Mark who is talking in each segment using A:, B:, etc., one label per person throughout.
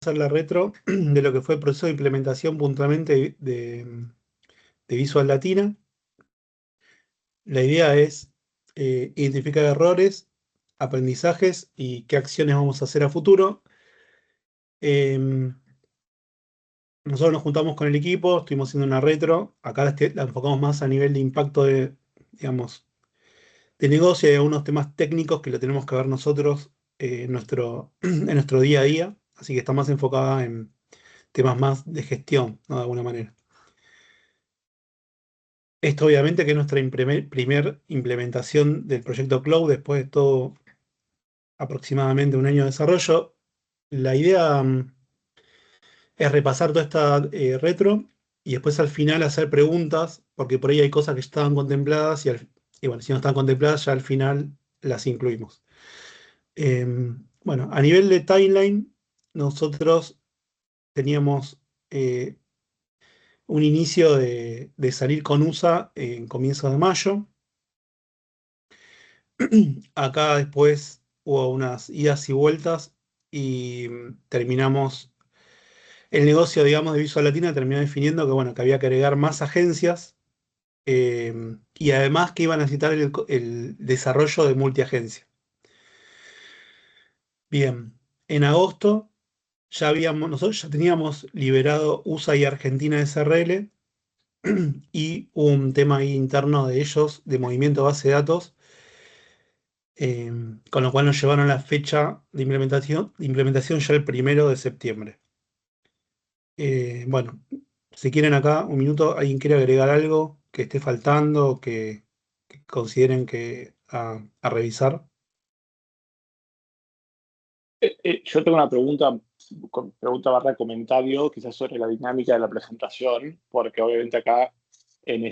A: hacer la retro de lo que fue el proceso de implementación puntualmente de Visual Latina. La idea es identificar errores, aprendizajes y qué acciones vamos a hacer a futuro. Em, Nosotros nos juntamos con el equipo, estuvimos haciendo una retro. Acá la enfocamos más a nivel de impacto de, digamos, de negocio y algunos temas técnicos que lo tenemos que ver nosotros en nuestro día a día. Así que está más enfocada en temas más de gestión, ¿no? De alguna manera. Esto obviamente que es nuestra primer implementación del proyecto Cloud después de todo aproximadamente un año de desarrollo. La idea es repasar toda esta retro y después al final hacer preguntas, porque por ahí hay cosas que estaban contempladas y bueno, si no están contempladas ya al final las incluimos. Bueno, a nivel de timeline, nosotros teníamos un inicio de salir con USA en comienzos de mayo. Acá después hubo unas idas y vueltas y terminamos, el negocio, digamos, de Visual Latina terminó definiendo que, bueno, que había que agregar más agencias y además que iban a necesitar el desarrollo de multiagencia. Bien, en agosto nosotros ya teníamos liberado USA y Argentina SRL y hubo un tema ahí interno de ellos, de movimiento de base de datos, eh, con lo cual nos llevaron la fecha de implementación ya el 1 de septiembre. Bueno, si quieren acá un minuto, ¿alguien quiere agregar algo que esté faltando o que consideren que a revisar?
B: Yo tengo una pregunta, pregunta barra comentario, quizás sobre la dinámica de la presentación, porque obviamente acá en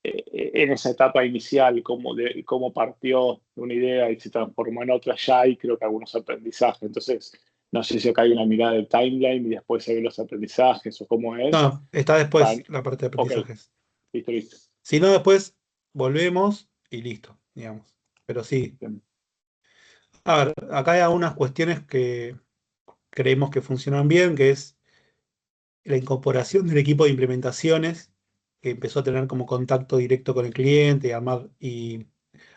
B: en esa etapa inicial, cómo partió de una idea y se transformó en otra ya, y creo que algunos aprendizajes. Entonces, no sé si acá hay una mirada de timeline y después se ven los aprendizajes o cómo es.
A: No, está después
B: Para-
A: la parte de
B: ok,
A: aprendizajes.
B: listo, listo.
A: Si no, después volvemos y listo, digamos. Pero sí.
B: Bien.
A: A ver, acá hay algunas cuestiones que creemos que funcionan bien, que es la incorporación del equipo de implementaciones, que empezó a tener como contacto directo con el cliente, y armar y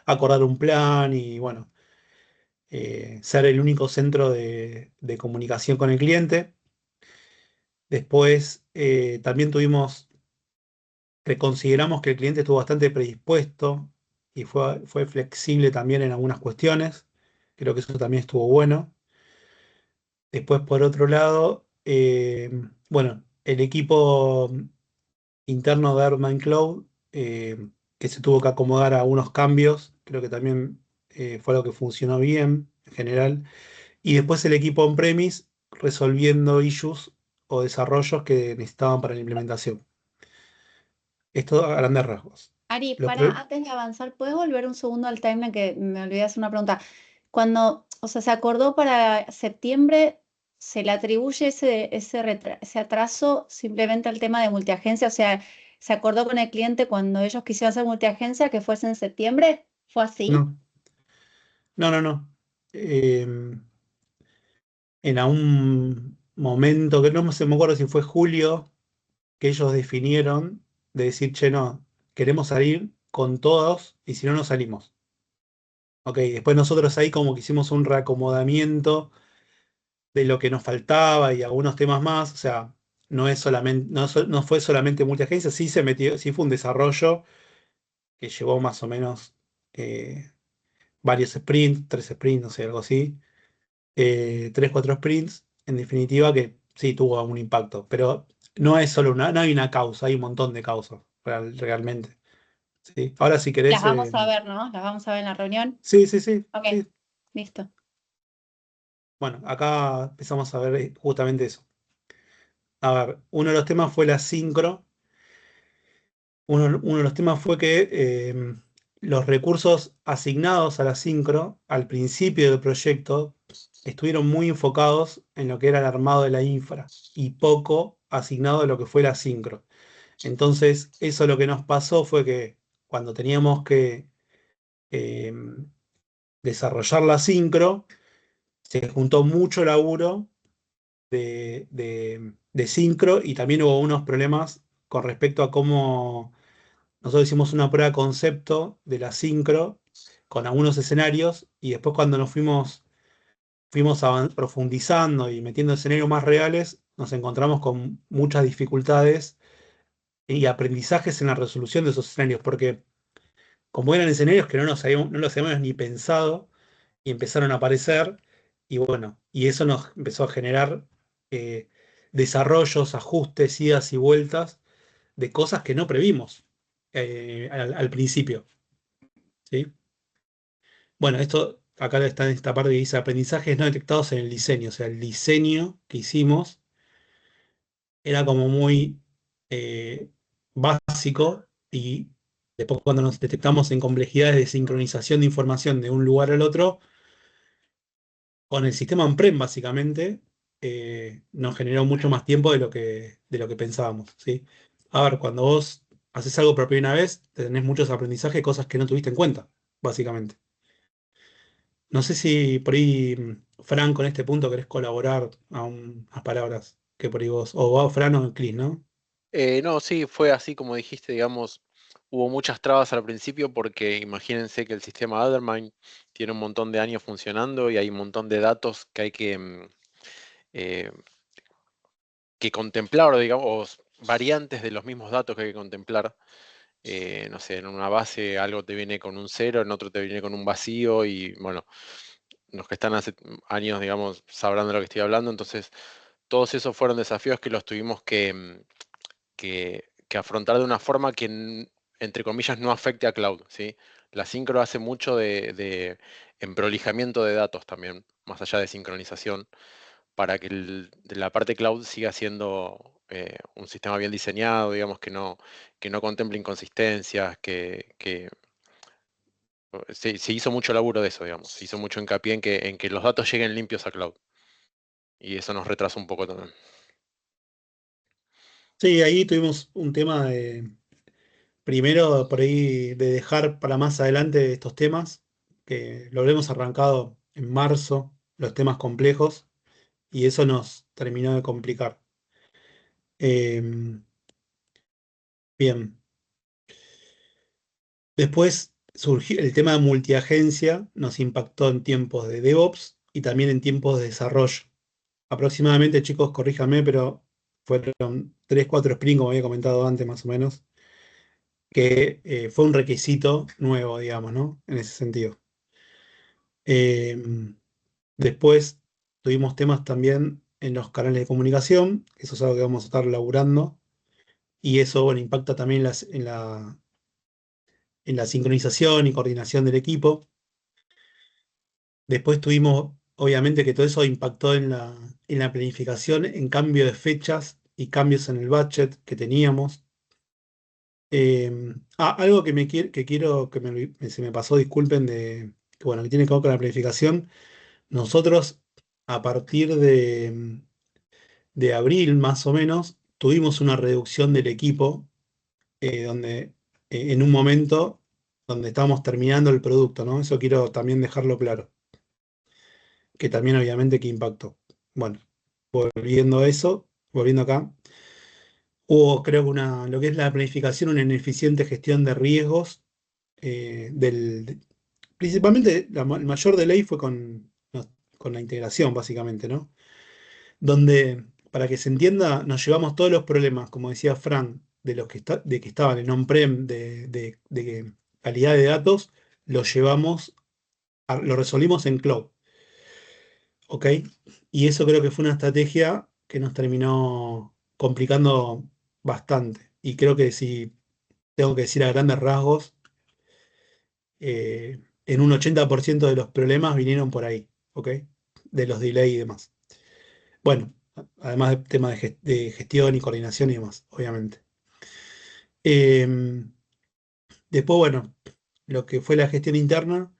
A: acordar un plan y bueno, ser el único centro de comunicación con el cliente. Después también que consideramos que el cliente estuvo bastante predispuesto y fue flexible también en algunas cuestiones. Creo que eso también estuvo bueno. Después, por otro lado, bueno, el equipo interno de Airman Cloud, que se tuvo que acomodar a unos cambios, creo que también fue algo que funcionó bien en general. Y después el equipo on-premise resolviendo issues o desarrollos que necesitaban para la implementación. Esto a grandes rasgos.
C: Ari,
A: Los
C: para
A: pro-
C: antes de avanzar, ¿puedes volver un segundo al timeline que me olvidé de hacer una pregunta? Cuando, o sea, se acordó para septiembre, ¿se le atribuye ese atraso simplemente al tema de multiagencia? O sea, ¿se acordó con el cliente cuando ellos quisieron hacer multiagencia que fuese en septiembre? ¿Fue así?
A: no, no. Eh, en algún momento, que no se me acuerdo si fue julio, que ellos definieron de decir, che, no, queremos salir con todos y si no, no salimos. Ok, después nosotros ahí como que hicimos un reacomodamiento de lo que nos faltaba y algunos temas más, o sea, no es solamente, no fue solamente multiagencia, sí se metió, sí fue un desarrollo que llevó más o menos varios sprints, 3 sprints, no sé, algo así, 3, 4 sprints, en definitiva que sí tuvo un impacto, pero no es solo no hay una causa, hay un montón de causas realmente. ¿Sí? Ahora si
C: Las
A: querés,
C: vamos a ver, ¿no? Las vamos a ver en la reunión.
A: sí,
C: Ok,
A: sí.
C: listo.
A: Bueno, acá empezamos a ver justamente eso. A ver, uno de los temas fue la sincro. Uno de los temas fue que los recursos asignados a la sincro al principio del proyecto estuvieron muy enfocados en lo que era el armado de la infra y poco asignado a lo que fue la sincro. Entonces, eso lo que nos pasó fue que cuando teníamos que eh, desarrollar la sincro, se juntó mucho laburo de sincro y también hubo unos problemas con respecto a cómo nosotros hicimos una prueba de concepto de la sincro con algunos escenarios y después cuando fuimos profundizando y metiendo escenarios más reales, nos encontramos con muchas dificultades y aprendizajes en la resolución de esos escenarios, porque como eran escenarios que no los habíamos ni pensado y empezaron a aparecer, y bueno, y eso nos empezó a generar eh, desarrollos, ajustes, idas y vueltas de cosas que no previmos al principio, ¿sí? Bueno, esto acá está en esta parte que dice aprendizajes no detectados en el diseño, o sea, el diseño que hicimos era como muy eh, básico y después cuando nos detectamos en complejidades de sincronización de información de un lugar al otro, con el sistema on-prem básicamente, nos generó mucho más tiempo de lo que pensábamos, ¿sí? A ver, cuando vos haces algo por primera vez, tenés muchos aprendizajes, cosas que no tuviste en cuenta, básicamente. No sé si por ahí, Fran, con este punto querés colaborar a unas palabras que por ahí o Fran o Cris, ¿no?
D: No, sí, fue así como dijiste, digamos, hubo muchas trabas al principio porque imagínense que el sistema Aldermine tiene un montón de años funcionando y hay un montón de datos que hay eh, que contemplar, digamos, variantes de los mismos datos que hay que contemplar. No sé, en una base algo te viene con un cero, en otro te viene con un vacío y bueno, los que están hace años, digamos, sabrán de lo que estoy hablando, entonces todos esos fueron desafíos que los tuvimos que afrontar de una forma que, entre comillas, no afecte a cloud, ¿sí? La sincro hace mucho de emprolijamiento de datos también, más allá de sincronización, para que de la parte cloud siga siendo un sistema bien diseñado, digamos, que no contemple inconsistencias, se hizo mucho laburo de eso, digamos, se hizo mucho hincapié en que los datos lleguen limpios a cloud, y eso nos retrasa un poco también.
A: Sí, ahí tuvimos un tema de, primero por ahí, de dejar para más adelante estos temas, que lo habremos arrancado en marzo, los temas complejos, y eso nos terminó de complicar. Bien, después surgió el tema de multiagencia, nos impactó en tiempos de DevOps y también en tiempos de desarrollo. Aproximadamente, chicos, corríjame, pero fueron 3, 4 sprints, como había comentado antes, más o menos, que fue un requisito nuevo, digamos, ¿no? En ese sentido. Eh, Después tuvimos temas también en los canales de comunicación, eso es algo que vamos a estar laburando, y eso, bueno, impacta también en la sincronización y coordinación del equipo. Después tuvimos, obviamente, que todo eso impactó en la planificación, en cambio de fechas y cambios en el budget que teníamos. Algo que quiero, se me pasó, disculpen, que bueno, que tiene que ver con la planificación. Nosotros, a partir de abril más o menos, tuvimos una reducción del equipo, donde en un momento donde estábamos terminando el producto, ¿no? Eso quiero también dejarlo claro, que también obviamente que impactó. Bueno, volviendo a eso, volviendo acá, hubo creo que lo que es la planificación, una ineficiente gestión de riesgos, principalmente el mayor delay fue con la integración, básicamente, ¿no? Donde, para que se entienda, nos llevamos todos los problemas, como decía Frank, de que estaban en on-prem, de calidad de datos, los llevamos, lo resolvimos en cloud, ¿ok? Y eso creo que fue una estrategia que nos terminó complicando bastante. Y creo que si tengo que decir a grandes rasgos, en un 80% de los problemas vinieron por ahí, ¿ok? De los delay y demás. Bueno, además del tema de gestión y coordinación y demás, obviamente. Em, Después, bueno, lo que fue la gestión interna,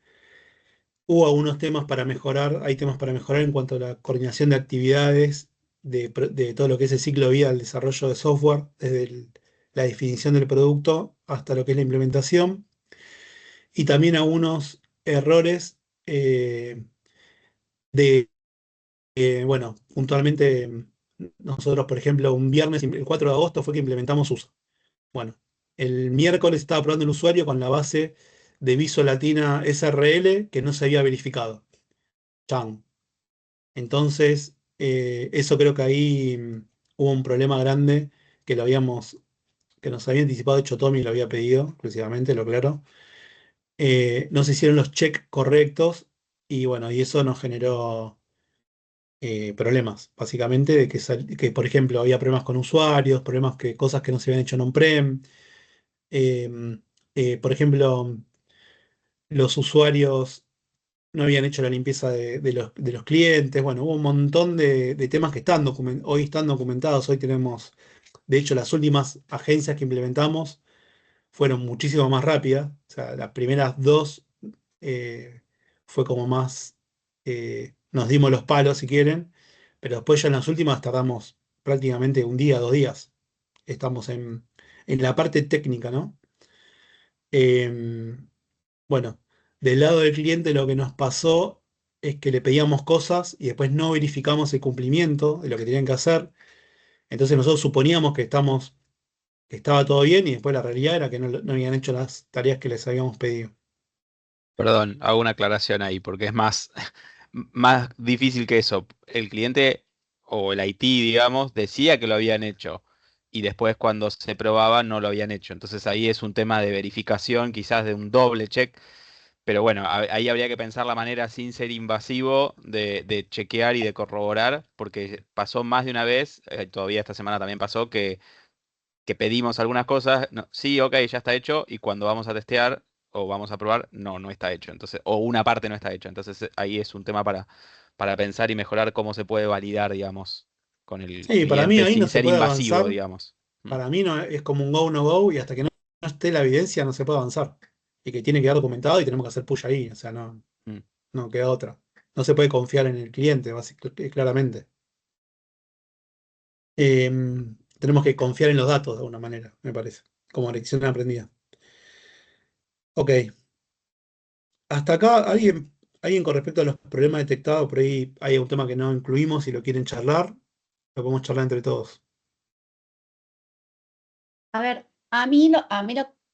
A: hubo algunos temas para mejorar, hay temas para mejorar en cuanto a la coordinación de actividades, de todo lo que es el ciclo de vida del desarrollo de software, desde la definición del producto hasta lo que es la implementación, y también algunos errores bueno, puntualmente nosotros, por ejemplo, un viernes, el 4 de agosto fue que implementamos USA. Bueno, el miércoles estaba probando el usuario con la base de Visual Latina SRL que no se había verificado. Chan. Entonces, eso creo que ahí hubo un problema grande que que nos había anticipado, de hecho Tommy lo había pedido exclusivamente, lo claro. No se hicieron los checks correctos y bueno, y eso nos generó problemas, básicamente, de que, por ejemplo, había problemas con usuarios, cosas que no se habían hecho en on-prem. Em, por ejemplo, los usuarios no habían hecho la limpieza de los clientes. Bueno, hubo un montón de temas que hoy están documentados. Hoy tenemos, de hecho, las últimas agencias que implementamos fueron muchísimo más rápidas. O sea, las primeras dos eh, fue como más, nos dimos los palos si quieren, pero después ya en las últimas tardamos prácticamente un día, 2 días. Estamos en la parte técnica, ¿no? Em, bueno, del lado del cliente lo que nos pasó es que le pedíamos cosas y después no verificamos el cumplimiento de lo que tenían que hacer. Entonces nosotros suponíamos que estaba todo bien y después la realidad era que no habían hecho las tareas que les habíamos pedido.
E: Perdón, hago una aclaración ahí, porque es más, más difícil que eso. El cliente o el IT, digamos, decía que lo habían hecho y después cuando se probaba no lo habían hecho. Entonces ahí es un tema de verificación, quizás de un doble check, pero bueno, ahí habría que pensar la manera sin ser invasivo de chequear y de corroborar, porque pasó más de una vez, todavía esta semana también pasó, que pedimos algunas cosas, no, sí, ok, ya está hecho, y cuando vamos a testear o vamos a probar, no, no está hecho. Entonces, o una parte no está hecha. Entonces, ahí es un tema para pensar y mejorar cómo se puede validar, digamos, con el
A: Sí, para mí
E: cliente
A: ahí no
E: sin
A: se
E: ser
A: puede
E: invasivo,
A: avanzar.
E: digamos. Mm,
A: Para mí no es como un go, no go, y hasta que no esté la evidencia no se puede avanzar. Y que tiene que quedar documentado y tenemos que hacer push ahí. O sea,
E: mm.
A: no queda otra. No se puede confiar en el cliente, claramente. Tenemos que confiar en los datos de alguna manera, me parece, como lección aprendida. Ok, hasta acá, alguien con respecto a los problemas detectados, por ahí hay un tema que no incluimos, si lo quieren charlar, lo podemos charlar entre todos.
C: A ver, a mí lo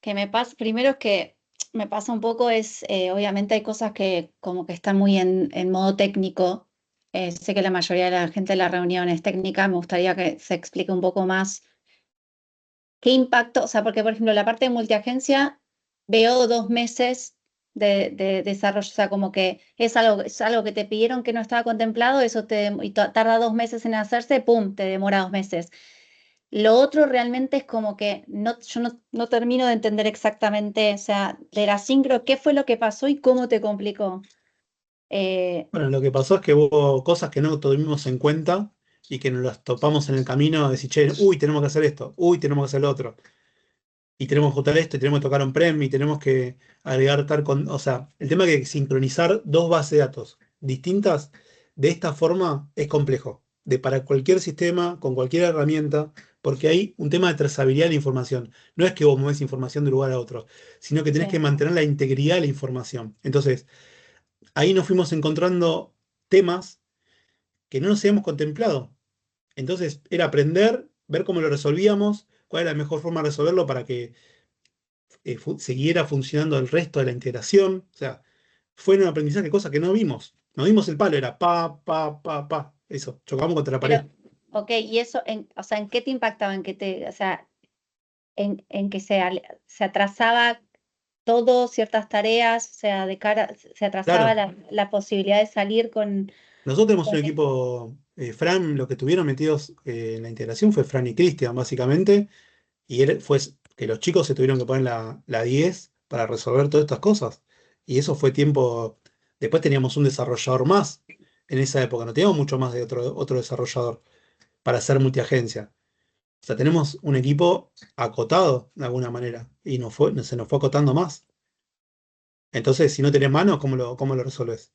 C: que me pasa, primero es que me pasa un poco es, obviamente hay cosas que como que están muy en modo técnico. Sé que la mayoría de la gente de la reunión es técnica, me gustaría que se explique un poco más qué impacto, o sea, porque por ejemplo la parte de multiagencia veo 2 meses de desarrollo, o sea, como que es algo que te pidieron que no estaba contemplado, tarda 2 meses en hacerse, ¡pum!, te demora 2 meses. Lo otro realmente es como que yo no termino de entender exactamente, o sea, de la sincro, qué fue lo que pasó y cómo te complicó.
A: Bueno, lo que pasó es que hubo cosas que no tuvimos en cuenta y que nos las topamos en el camino, decir, che, uy, tenemos que hacer esto, uy, tenemos que hacer lo otro. Y tenemos que juntar esto, y tenemos que tocar un prem, y tenemos que agregar o sea, el tema de sincronizar dos bases de datos distintas de esta forma es complejo. Para cualquier sistema, con cualquier herramienta, porque hay un tema de trazabilidad de la información. No es que vos mueves información de un lugar a otro, sino que tenés que
C: Sí.
A: mantener la integridad de la información. Entonces, ahí nos fuimos encontrando temas que no nos habíamos contemplado. Entonces, era aprender, ver cómo lo resolvíamos, cuál era la mejor forma de resolverlo para que siguiera funcionando el resto de la integración. O sea, fue un aprendizaje, cosa que no vimos. No vimos el palo, era pa, pa, pa, pa. Eso, chocamos contra la pared.
C: Pero, ok, ¿y eso, o sea, en qué te impactaba? O sea, en que se atrasaba todo, ciertas tareas, o sea, se atrasaba
A: Claro,
C: la posibilidad de salir
A: nosotros tenemos
C: con
A: un
C: esto.
A: equipo, Fran, lo que estuvieron metidos en la integración fue Fran y Cristian, básicamente, y fue que los chicos se tuvieron que poner la 10 para resolver todas estas cosas. Y eso fue tiempo. Después teníamos un desarrollador más en esa época, no teníamos mucho más de otro desarrollador para hacer multiagencia. O sea, tenemos un equipo acotado de alguna manera y se nos fue acotando más. Entonces, si no tenés manos, cómo lo resolves?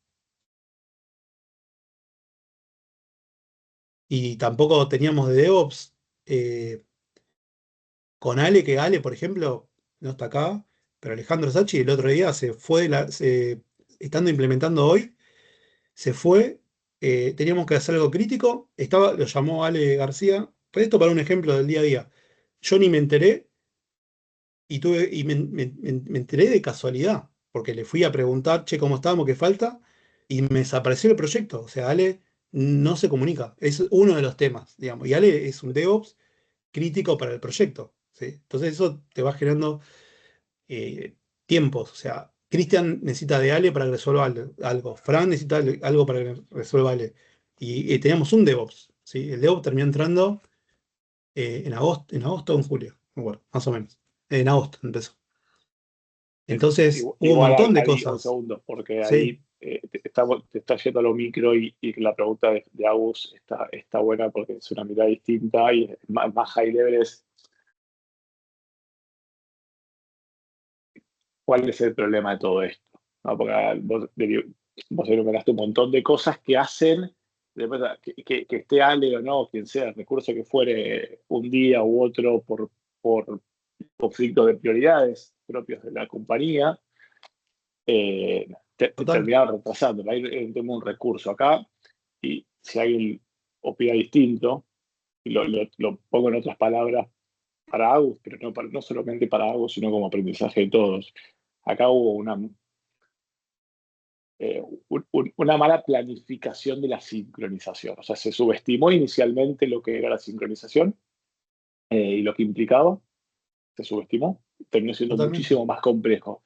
A: Y tampoco teníamos de DevOps con Ale, que Ale, por ejemplo, no está acá, pero Alejandro Sachi el otro día se fue, estando implementando hoy, se fue teníamos que hacer algo crítico, lo llamó Ale García, esto para un ejemplo del día a día. Yo ni me enteré y me enteré de casualidad, porque le fui a preguntar, che, ¿cómo estábamos? ¿Qué falta? Y me desapareció el proyecto. O sea, Ale no se comunica. Es uno de los temas, digamos. Y Ale es un DevOps crítico para el proyecto, ¿sí? Entonces eso te va generando tiempos. O sea, Cristian necesita de Ale para que resuelva algo. Fran necesita algo para que resuelva Ale. Y teníamos un DevOps, ¿sí? El DevOps terminó entrando en agosto o en julio, bueno, más o menos. En agosto empezó. Entonces hubo un
B: Igual
A: montón de
B: ahí, un
A: cosas.
B: segundo, porque
A: Sí,
B: ahí te está yendo a lo micro y la pregunta de Agus está buena porque es una mirada distinta y es más high level es cuál es el problema de todo esto, ¿no? Porque vos enumeraste un montón de cosas que hacen, que esté Ale o no, quien sea, el recurso que fuere un día u otro por conflicto de prioridades propios de la compañía, te
A: total.
B: terminaron retrasando. Ahí tengo un recurso acá y si alguien opina distinto, y lo pongo en otras palabras para Agus, pero no solamente para Agus, sino como aprendizaje de todos. Acá hubo una mala planificación de la sincronización. O sea, se subestimó inicialmente lo que era la sincronización y lo que implicaba. Se subestimó. Terminó siendo
A: Totalmente.
B: muchísimo más complejo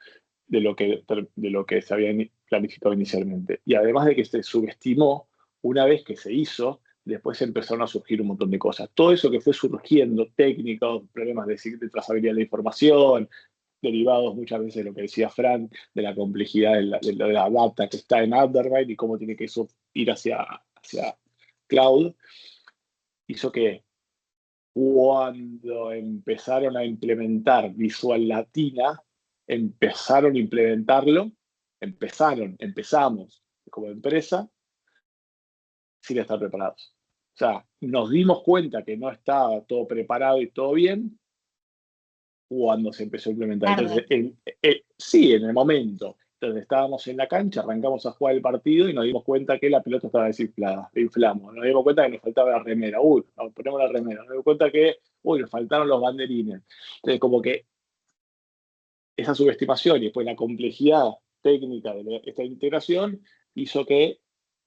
B: de lo que se había planificado inicialmente. Y además de que se subestimó, una vez que se hizo, después empezaron a surgir un montón de cosas. Todo eso que fue surgiendo, técnicos, problemas de trazabilidad de la información, derivados muchas veces de lo que decía Fran, de la complejidad de la data que está en Undermine y cómo tiene que eso ir hacia cloud, hizo que cuando empezaron a implementar Visual Latina, empezaron a implementarlo, empezamos como empresa sin estar preparados. O sea, nos dimos cuenta que no estaba todo preparado y todo bien cuando se empezó a implementar. Entonces, sí, en el momento. Entonces estábamos en la cancha, arrancamos a jugar el partido y nos dimos cuenta que la pelota estaba desinflada, la inflamos. Nos dimos cuenta que nos faltaba la remera. Uy, ponemos la remera. Nos dimos cuenta que, nos faltaron los banderines. Entonces, como que esa subestimación y después la complejidad técnica de esta integración hizo que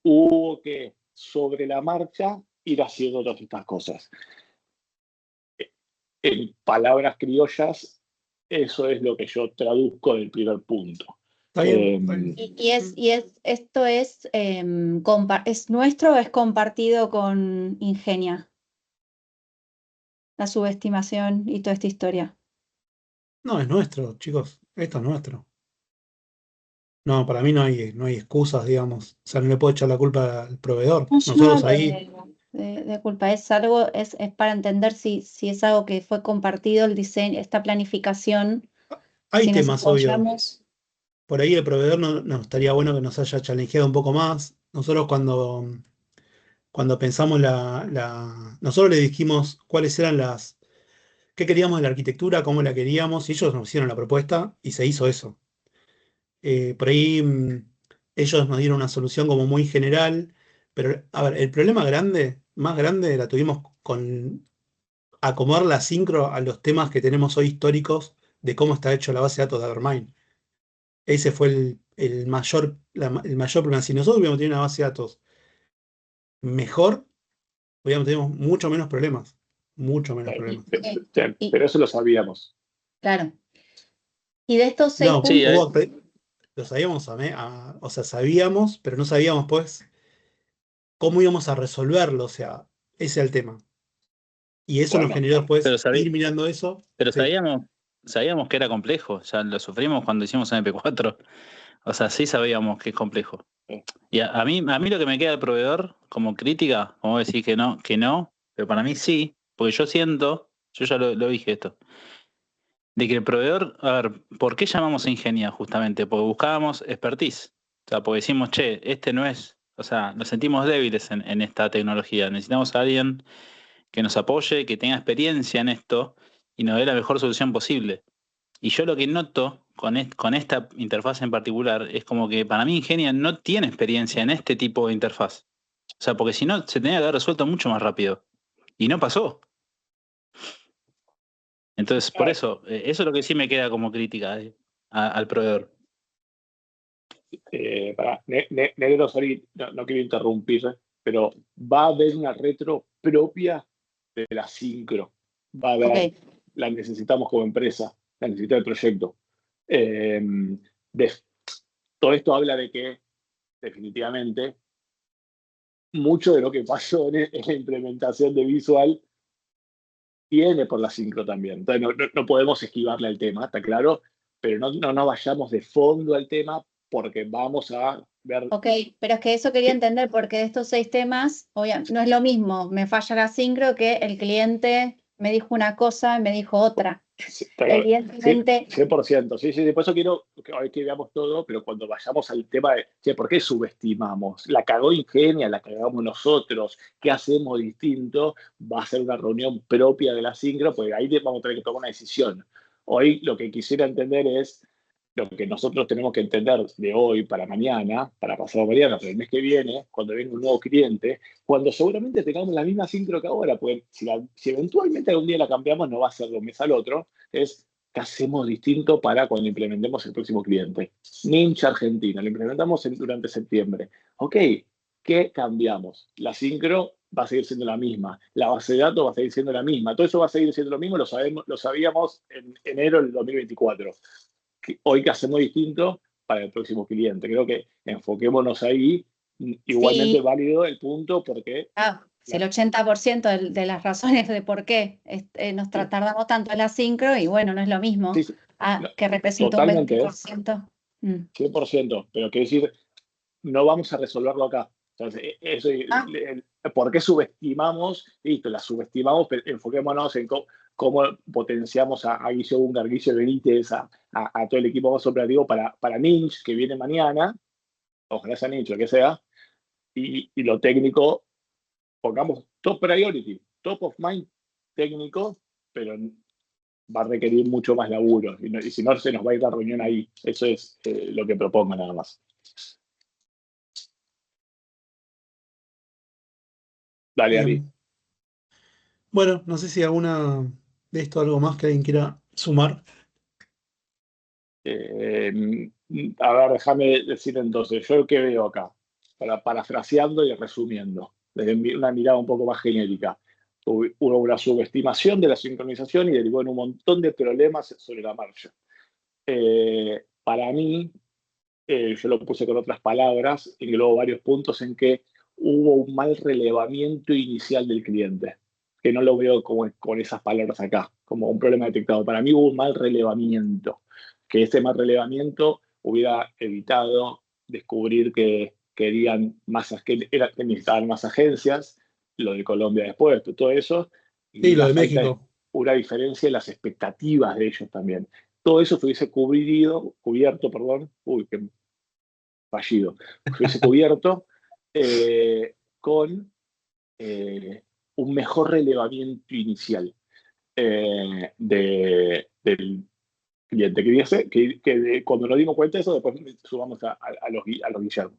B: hubo que, sobre la marcha, ir haciendo todas estas cosas. En palabras criollas, eso es lo que yo traduzco del primer punto.
A: Está bien. Está bien.
C: Esto es nuestro o es compartido con Ingenia, la subestimación y toda esta historia.
A: No, es nuestro, chicos. Esto es nuestro. No, para mí no hay excusas, digamos. O sea, no le puedo echar la culpa al proveedor.
C: No, yo no
A: Nosotros
C: hablo
A: ahí
C: de culpa, es para entender si es algo que fue compartido, el diseño, esta planificación,
A: hay
C: si nos
A: temas, obvio.
C: apoyamos.
A: Por ahí el proveedor no estaría bueno que nos haya challengeado un poco más. Nosotros cuando pensamos nosotros le dijimos cuáles eran qué queríamos de la arquitectura, cómo la queríamos, y ellos nos hicieron la propuesta y se hizo eso. Por ahí ellos nos dieron una solución como muy general, pero a ver, el problema más grande, la tuvimos con acomodar la sincro a los temas que tenemos hoy históricos de cómo está hecho la base de datos de Evermind. Ese fue el mayor problema. Si nosotros hubiéramos tenido una base de datos mejor, hubiéramos tenido mucho menos problemas. Mucho menos problemas.
B: Pero eso lo sabíamos.
C: Claro. Y de estos 6
A: No,
C: puntos.
A: lo sabíamos, o sea, sabíamos, pero no sabíamos pues cómo íbamos a resolverlo. O sea, ese es el tema. Y eso nos generó después ir mirando eso.
F: Pero
A: Sí.
F: sabíamos que era complejo, ya lo sufrimos cuando hicimos MP4. O sea, sí sabíamos que es complejo. Y a mí lo que me queda del proveedor, como crítica, como decir que no, pero para mí sí, porque yo siento, yo ya lo dije esto, de que el proveedor, a ver, ¿por qué llamamos a Ingenia justamente? Porque buscábamos expertise. O sea, porque decimos, che, este no es, o sea, nos sentimos débiles en esta tecnología. Necesitamos a alguien que nos apoye, que tenga experiencia en esto y nos dé la mejor solución posible. Y yo lo que noto con esta interfaz en particular es como que para mí Ingenia no tiene experiencia en este tipo de interfaz. sea, porque si no, se tenía que haber resuelto mucho más rápido. Y no pasó. Entonces, por eso es lo que sí me queda como crítica al proveedor.
B: Negro, sorry, no quiero interrumpir, pero va a haber una retro propia de la sincro. Va a haber,
C: Ok.
B: la necesitamos como empresa, la necesita el proyecto. Eh, todo esto habla de que, definitivamente, mucho de lo que pasó en la implementación de Visual viene por la sincro también. Entonces, no podemos esquivarle al tema, está claro, pero no vayamos de fondo al tema porque vamos a ver.
C: Ok, pero es que eso quería entender, porque de estos 6 temas, no es lo mismo, me falla la sincro que el cliente me dijo una cosa y me dijo otra.
B: Pero,
C: Evidentemente,
B: 100%, sí, por eso quiero que veamos todo, pero cuando vayamos al tema de, che, ¿por qué subestimamos? La cagó Ingenia, la cagamos nosotros, ¿qué hacemos distinto? Va a ser una reunión propia de la sincro, porque ahí vamos a tener que tomar una decisión. Hoy lo que quisiera entender es lo que nosotros tenemos que entender de hoy para mañana, para pasado mañana, para el mes que viene, cuando venga un nuevo cliente, cuando seguramente tengamos la misma sincro que ahora, porque si eventualmente algún día la cambiamos, no va a ser de un mes al otro, es qué hacemos distinto para cuando implementemos el próximo cliente. Ninja Argentina, lo implementamos durante septiembre. Ok, ¿qué cambiamos? La sincro va a seguir siendo la misma, la base de datos va a seguir siendo la misma, todo eso va a seguir siendo lo mismo, lo sabíamos en enero del 2024. Hoy, ¿qué hacemos distinto para el próximo cliente? Creo que enfoquémonos ahí. Igualmente
C: sí,
B: válido el punto porque
C: si el 80% de las razones de por qué nos tardamos tanto en la sincro, y bueno, no es lo mismo
B: sí,
C: que representa un
B: totalmente,
C: 20%.
B: 100%, pero quiero decir, no vamos a resolverlo acá. Entonces, eso, ¿por qué subestimamos? Listo, la subestimamos, pero enfoquémonos en cómo potenciamos a Guillo Ungar, Guillo Benítez, a todo el equipo más operativo para Ninja, que viene mañana, ojalá sea Ninja, lo que sea, y lo técnico, pongamos top priority, top of mind técnico, pero va a requerir mucho más laburo, y si no, se nos va a ir la reunión ahí. Eso es lo que propongo nada más. Dale, Ari.
A: Bien. Bueno, no sé si alguna de esto algo más que alguien quiera sumar.
B: A ver, déjame decir entonces, yo qué veo acá, parafraseando y resumiendo, desde una mirada un poco más genérica. Hubo una subestimación de la sincronización y derivó en un montón de problemas sobre la marcha. Para mí, yo lo puse con otras palabras, englobo varios puntos en que hubo un mal relevamiento inicial del cliente, que no lo veo como con esas palabras acá, como un problema detectado. Para mí hubo un mal relevamiento, que ese mal relevamiento hubiera evitado descubrir que querían que necesitaban más agencias, lo de Colombia después, todo eso, y
A: Sí, lo
B: una
A: de
B: falta
A: México.
B: una diferencia en las expectativas de ellos también. Todo eso se hubiese cubierto, uy, qué fallido, se hubiese cubierto con un mejor relevamiento inicial del cliente. Cuando nos dimos cuenta de eso, después subamos a los Guillermo.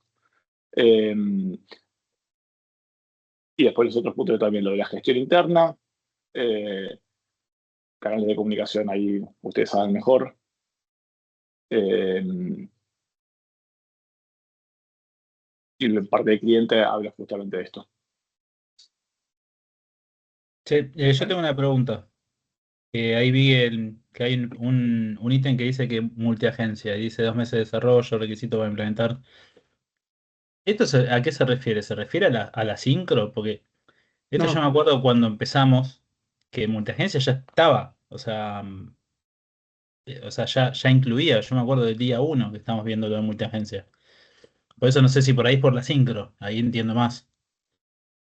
B: Y después los otros puntos también, lo de la gestión interna, canales de comunicación, ahí ustedes saben mejor. Y la parte de cliente habla justamente de esto.
E: Che, yo tengo una pregunta. Ahí vi que hay un ítem que dice que multiagencia, dice 2 meses de desarrollo, requisito para implementar. ¿A qué se refiere? ¿Se refiere a la sincro? Porque esto yo me
A: No,
E: acuerdo cuando empezamos que multiagencia ya estaba, o sea, ya incluía, yo me acuerdo del día 1 que estamos viendo lo de multiagencia. Por eso no sé si por ahí es por la sincro, ahí entiendo más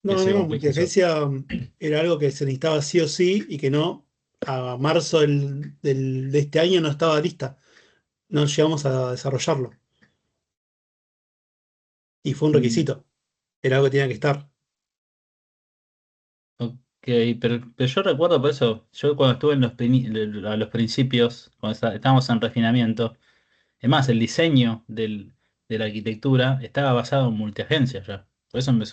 E: ese
A: no,
E: complicación.
A: multiagencia era algo que se necesitaba sí o sí y que no, a marzo de este año no estaba lista. No llegamos a desarrollarlo. Y fue un
E: Mm,
A: requisito. Era algo que tenía que estar.
E: ok, pero yo recuerdo por eso, yo cuando estuve a los principios, cuando estábamos en refinamiento, es más, el diseño de la arquitectura estaba basado en multiagencia ya.
F: Por eso me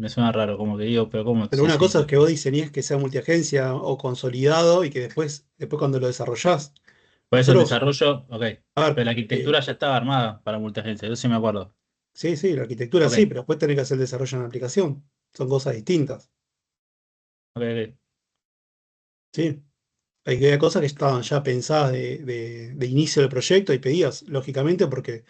F: suena raro, como que digo, pero ¿cómo?
A: Pero
F: Sí,
A: una cosa
F: sí.
A: es que vos diseñes que sea multiagencia o consolidado y que después cuando lo desarrollás,
F: Por eso el
A: nosotros,
F: desarrollo, ok.
A: a
F: Pero
A: ver,
F: la arquitectura ya estaba armada para multiagencia, eso sí me acuerdo.
A: sí, sí, la arquitectura
F: Ok,
A: sí, pero después tenés que hacer el desarrollo en la aplicación. Son cosas distintas,
F: ok, ok.
A: ¿sí? Hay que ver cosas que estaban ya pensadas de inicio del proyecto y pedías, lógicamente, porque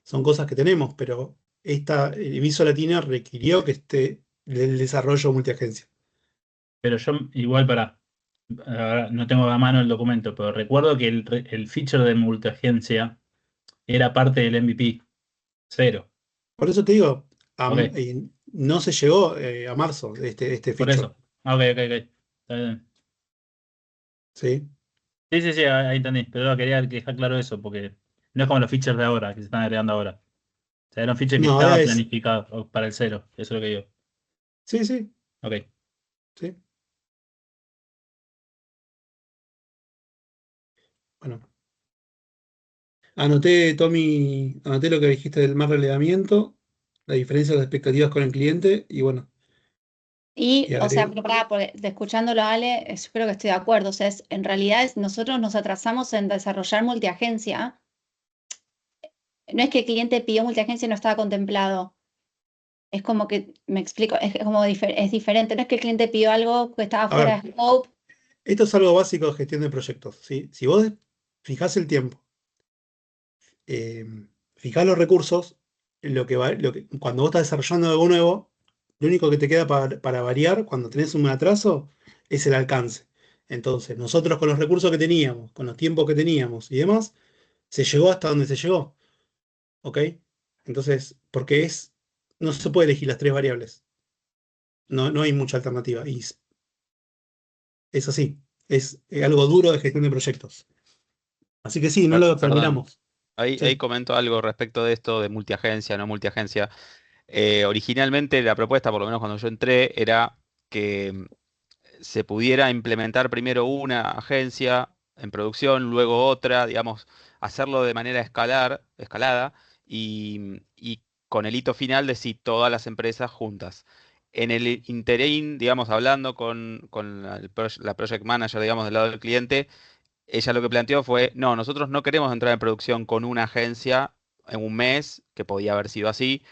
A: son cosas que tenemos, pero Visual Latina requirió que esté el desarrollo multiagencia.
F: Pero yo igual ahora no tengo a mano el documento, pero recuerdo que el feature de multiagencia era parte del MVP, cero.
A: Por eso te digo,
F: Ok,
A: no se llegó a marzo este
F: por
A: feature,
F: eso. Ah, ok, ok, ok. Está bien.
A: ¿sí?
F: Sí, sí, sí, ahí entendí. Pero quería dejar claro eso, porque no es como los features de ahora, que se están agregando ahora. O sea, era un feature que
A: No,
F: estaba planificado para el cero, eso es lo que digo.
A: sí, sí,
F: Ok.
A: sí. Bueno, anoté, Tommy, anoté lo que dijiste del más relevamiento, la diferencia de las expectativas con el cliente, y bueno,
C: Y,
A: y
C: o sea,
A: agregué.
C: pero porque escuchándolo a Ale, yo creo que estoy de acuerdo. O sea, en realidad nosotros nos atrasamos en desarrollar multiagencia. No es que el cliente pidió multiagencia y no estaba contemplado. Es como que, me explico, es como es diferente. No es que el cliente pidió algo que estaba
A: A
C: fuera
A: ver,
C: de scope.
A: esto es algo básico de gestión de proyectos, ¿sí? Si vos fijás el tiempo, eh, fijás los recursos, cuando vos estás desarrollando algo nuevo, lo único que te queda para variar cuando tenés un atraso es el alcance. Entonces, nosotros con los recursos que teníamos, con los tiempos que teníamos y demás, se llegó hasta donde se llegó, ¿ok? Entonces, no se puede elegir las tres variables, no hay mucha alternativa, y es así, es algo duro de gestión de proyectos. Así que sí, no lo
E: Perdón,
A: terminamos.
E: ahí
A: Sí.
E: comento algo respecto de esto de multiagencia, no multiagencia. Originalmente la propuesta, por lo menos cuando yo entré, era que se pudiera implementar primero una agencia en producción, luego otra, digamos, hacerlo de manera escalada y con el hito final de si todas las empresas juntas. En el interín, digamos, hablando con la project manager, digamos, del lado del cliente, ella lo que planteó fue, no, nosotros no queremos entrar en producción con una agencia en un mes, que podía haber sido así,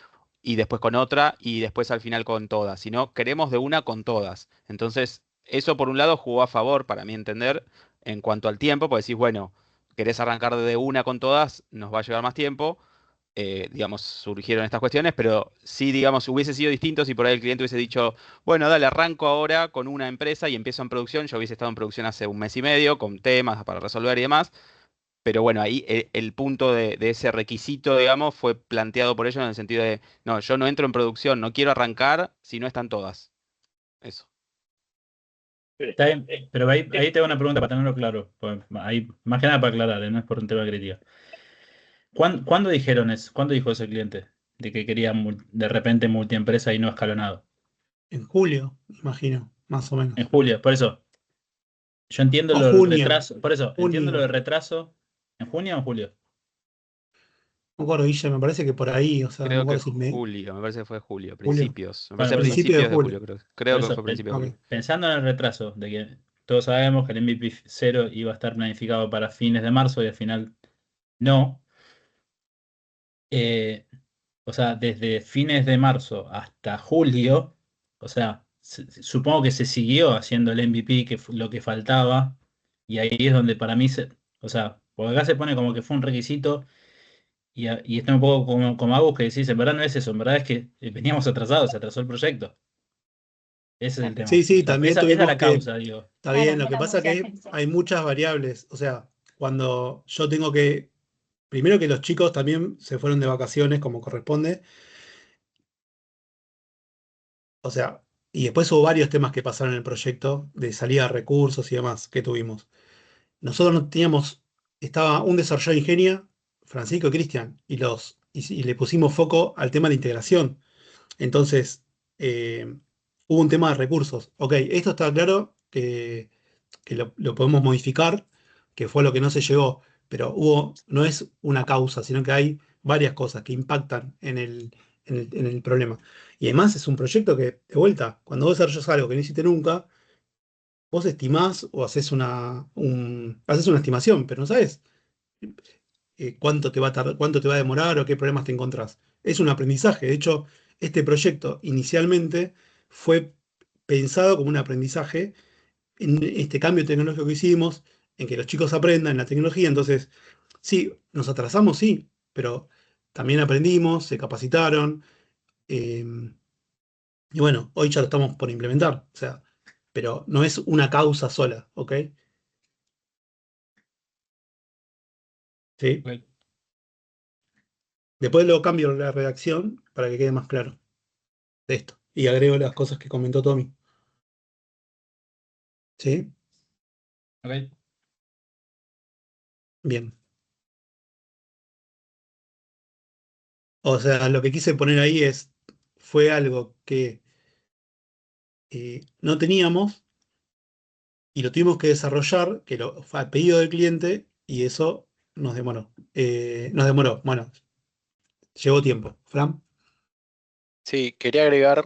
E: y después con otra, y después al final con todas, sino queremos de una con todas. Entonces, eso por un lado jugó a favor, para mi entender, en cuanto al tiempo, porque decís, bueno, querés arrancar de una con todas, nos va a llevar más tiempo, digamos, surgieron estas cuestiones, pero sí, digamos, hubiese sido distinto si por ahí el cliente hubiese dicho, bueno, dale, arranco ahora con una empresa y empiezo en producción. Yo hubiese estado en producción hace un mes y medio con temas para resolver y demás, pero bueno, ahí el punto de ese requisito, digamos, fue planteado por ellos en el sentido de, no, yo no entro en producción, no quiero arrancar si no están todas. Eso.
F: Está bien, pero ahí te hago una pregunta para tenerlo claro. Pues, ahí, más que nada para aclarar, no es por un tema de crítica. ¿Cuándo dijeron eso? ¿Cuándo dijo ese cliente? De que quería de repente multiempresa y no escalonado.
A: En julio, imagino, más o
F: En
A: menos.
F: julio, por eso. Yo entiendo
A: O
F: lo del
A: junio,
F: retraso. Por eso, entiendo lo
A: junio.
F: del retraso. ¿En junio o en julio?
A: No me acuerdo, Guille, me parece que por ahí, o sea, no me
E: Creo que
A: acuerdo si
E: julio, me parece que fue julio,
A: julio,
E: principios, me
F: Bueno,
E: parece
F: por eso.
A: principio de
E: principios de
A: julio.
E: julio, creo.
F: Por
E: Creo que
F: eso,
E: fue principio de julio.
F: pensando en el retraso, de que todos sabemos que el MVP 0 iba a estar planificado para fines de marzo y al final no. eh, o sea, desde fines de marzo hasta julio, o sea, supongo que se siguió haciendo el MVP, que fue lo que faltaba, y ahí es donde para mí o sea, porque acá se pone como que fue un requisito, y está un poco como Agus que decís, en verdad no es eso, en verdad es que veníamos atrasados, se atrasó el proyecto. Ese es el
A: Sí,
F: tema. O
A: sí,
F: sea,
A: también
F: esa es
A: tuvimos
F: la
A: que,
F: causa, digo.
A: está
C: Claro,
A: bien,
C: no
A: lo que
C: era
A: pasa que
C: multiagencia.
A: hay muchas variables, o sea, cuando yo tengo que, primero que los chicos también se fueron de vacaciones como corresponde, o sea, y después hubo varios temas que pasaron en el proyecto de salida de recursos y demás que tuvimos. Nosotros no teníamos, estaba un desarrollador de Ingenia, Francisco y Cristian, y le pusimos foco al tema de la integración. Entonces, hubo un tema de recursos. Ok, esto está claro que lo podemos modificar, que fue lo que no se llegó, pero no es una causa, sino que hay varias cosas que impactan en el problema. Y además es un proyecto que, de vuelta, cuando vos desarrollas algo que no hiciste nunca, vos estimás o haces una estimación, pero no sabes cuánto te va a tardar, cuánto te va a demorar o qué problemas te encontrás. Es un aprendizaje. De hecho, este proyecto inicialmente fue pensado como un aprendizaje en este cambio tecnológico que hicimos, en que los chicos aprendan la tecnología. Entonces, sí, nos atrasamos, sí, pero también aprendimos, se capacitaron. eh, y bueno, hoy ya lo estamos por implementar. O sea, pero no es una causa sola, ¿ok? Sí.
E: Ok.
A: Después luego cambio la redacción para que quede más claro de esto. Y agrego las cosas que comentó Tommy. ¿Sí?
E: Ok.
A: Bien. O sea, lo que quise poner ahí fue algo que no teníamos y lo tuvimos que desarrollar, que fue a pedido del cliente y eso nos demoró. Nos demoró. Bueno, llevó tiempo. Fran.
D: Sí, quería agregar,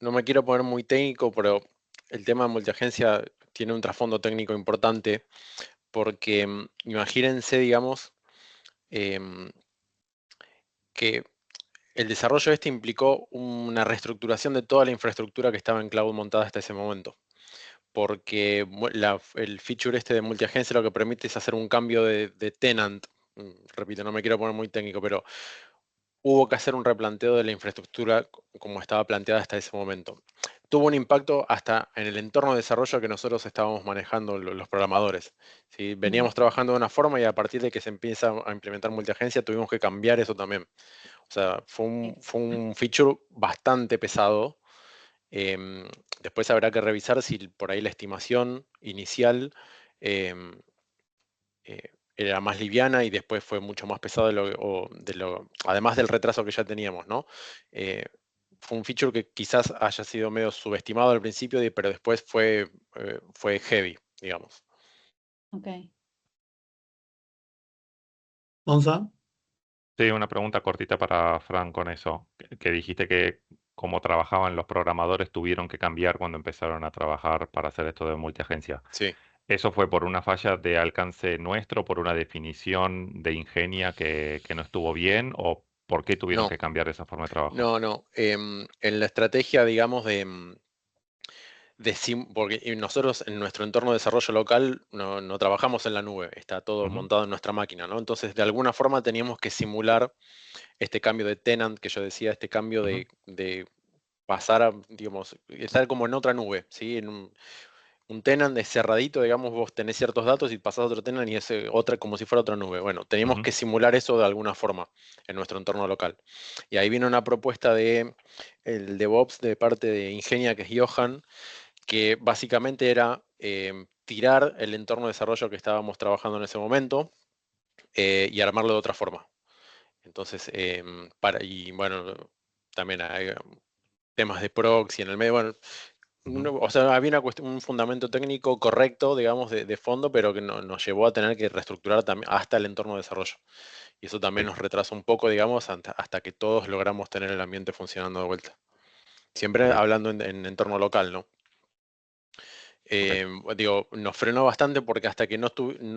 D: no me quiero poner muy técnico, pero el tema de multiagencia tiene un trasfondo técnico importante porque imagínense, digamos, em, que el desarrollo este implicó una reestructuración de toda la infraestructura que estaba en cloud montada hasta ese momento. Porque el feature este de multiagencia lo que permite es hacer un cambio de tenant. Repito, no me quiero poner muy técnico, pero hubo que hacer un replanteo de la infraestructura como estaba planteada hasta ese momento. Tuvo un impacto hasta en el entorno de desarrollo que nosotros estábamos manejando los programadores. ¿Sí? Veníamos trabajando de una forma y a partir de que se empieza a implementar multiagencia tuvimos que cambiar eso también. O sea, fue un feature bastante pesado. Em, Después habrá que revisar si por ahí la estimación inicial em, era más liviana y después fue mucho más pesado además del retraso que ya teníamos, ¿no? Eh, Fue un feature que quizás haya sido medio subestimado al principio, pero después fue heavy, digamos.
C: Ok.
A: Onza.
G: Sí, una pregunta cortita para Fran con eso, que dijiste que como trabajaban los programadores tuvieron que cambiar cuando empezaron a trabajar para hacer esto de multiagencia.
D: Sí.
G: ¿Eso fue por una falla de alcance nuestro, por una definición de Ingenia que no estuvo bien o por qué tuvieron
D: No,
G: que cambiar esa forma de trabajo?
D: no. En la estrategia, digamos, porque nosotros en nuestro entorno de desarrollo local no trabajamos en la nube, está todo
G: Ujú,
D: montado en nuestra máquina, ¿no? Entonces, de alguna forma teníamos que simular este cambio de tenant que yo decía, este cambio
G: ujú,
D: de pasar a, digamos, estar como en otra nube, ¿sí? Un tenant es cerradito, digamos, vos tenés ciertos datos y pasás a otro tenant y es otra, como si fuera otra nube. Bueno, teníamos
G: ujú,
D: que simular eso de alguna forma en nuestro entorno local. Y ahí viene una propuesta de el DevOps de parte de Ingenia, que es Johan, que básicamente era tirar el entorno de desarrollo que estábamos trabajando en ese momento y armarlo de otra forma. Entonces, y bueno, también hay temas de proxy en el medio. Bueno,
G: ujú.
D: o sea, había un fundamento técnico correcto, digamos, de fondo, pero que nos llevó a tener que reestructurar también hasta el entorno de desarrollo. Y eso también
G: Sí,
D: nos retrasó un poco, digamos, hasta que todos logramos tener el ambiente funcionando de vuelta. Siempre
G: ok,
D: hablando en entorno local, ¿no?
G: ok.
D: Digo, nos frenó bastante porque hasta que no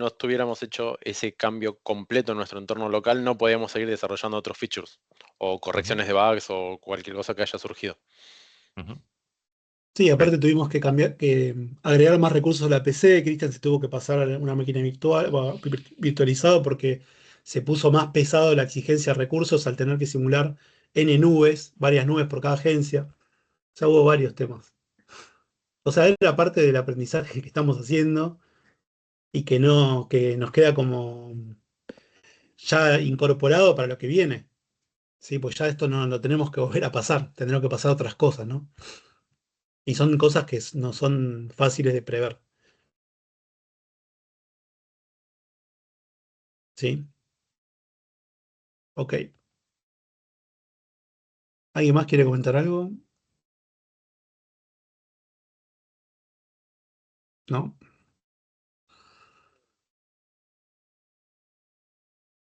D: estuviéramos hecho ese cambio completo en nuestro entorno local, no podíamos seguir desarrollando otros features o
G: Ujú,
D: correcciones de bugs o cualquier cosa que haya surgido.
G: ujú,
A: Sí,
G: ok,
A: aparte tuvimos que cambiar, que agregar más recursos a la PC. Cristian se tuvo que pasar a una máquina virtual, virtualizado porque se puso más pesado la exigencia de recursos al tener que simular N nubes, varias nubes por cada agencia. O sea, hubo varios temas. O sea, era parte del aprendizaje que estamos haciendo y que no, que nos queda como ya incorporado para lo que viene. Sí, pues ya esto no lo tenemos que volver a pasar, tendremos que pasar otras cosas, ¿no? Y son cosas que no son fáciles de prever. ¿Sí? Ok. ¿Alguien más quiere comentar algo? ¿No?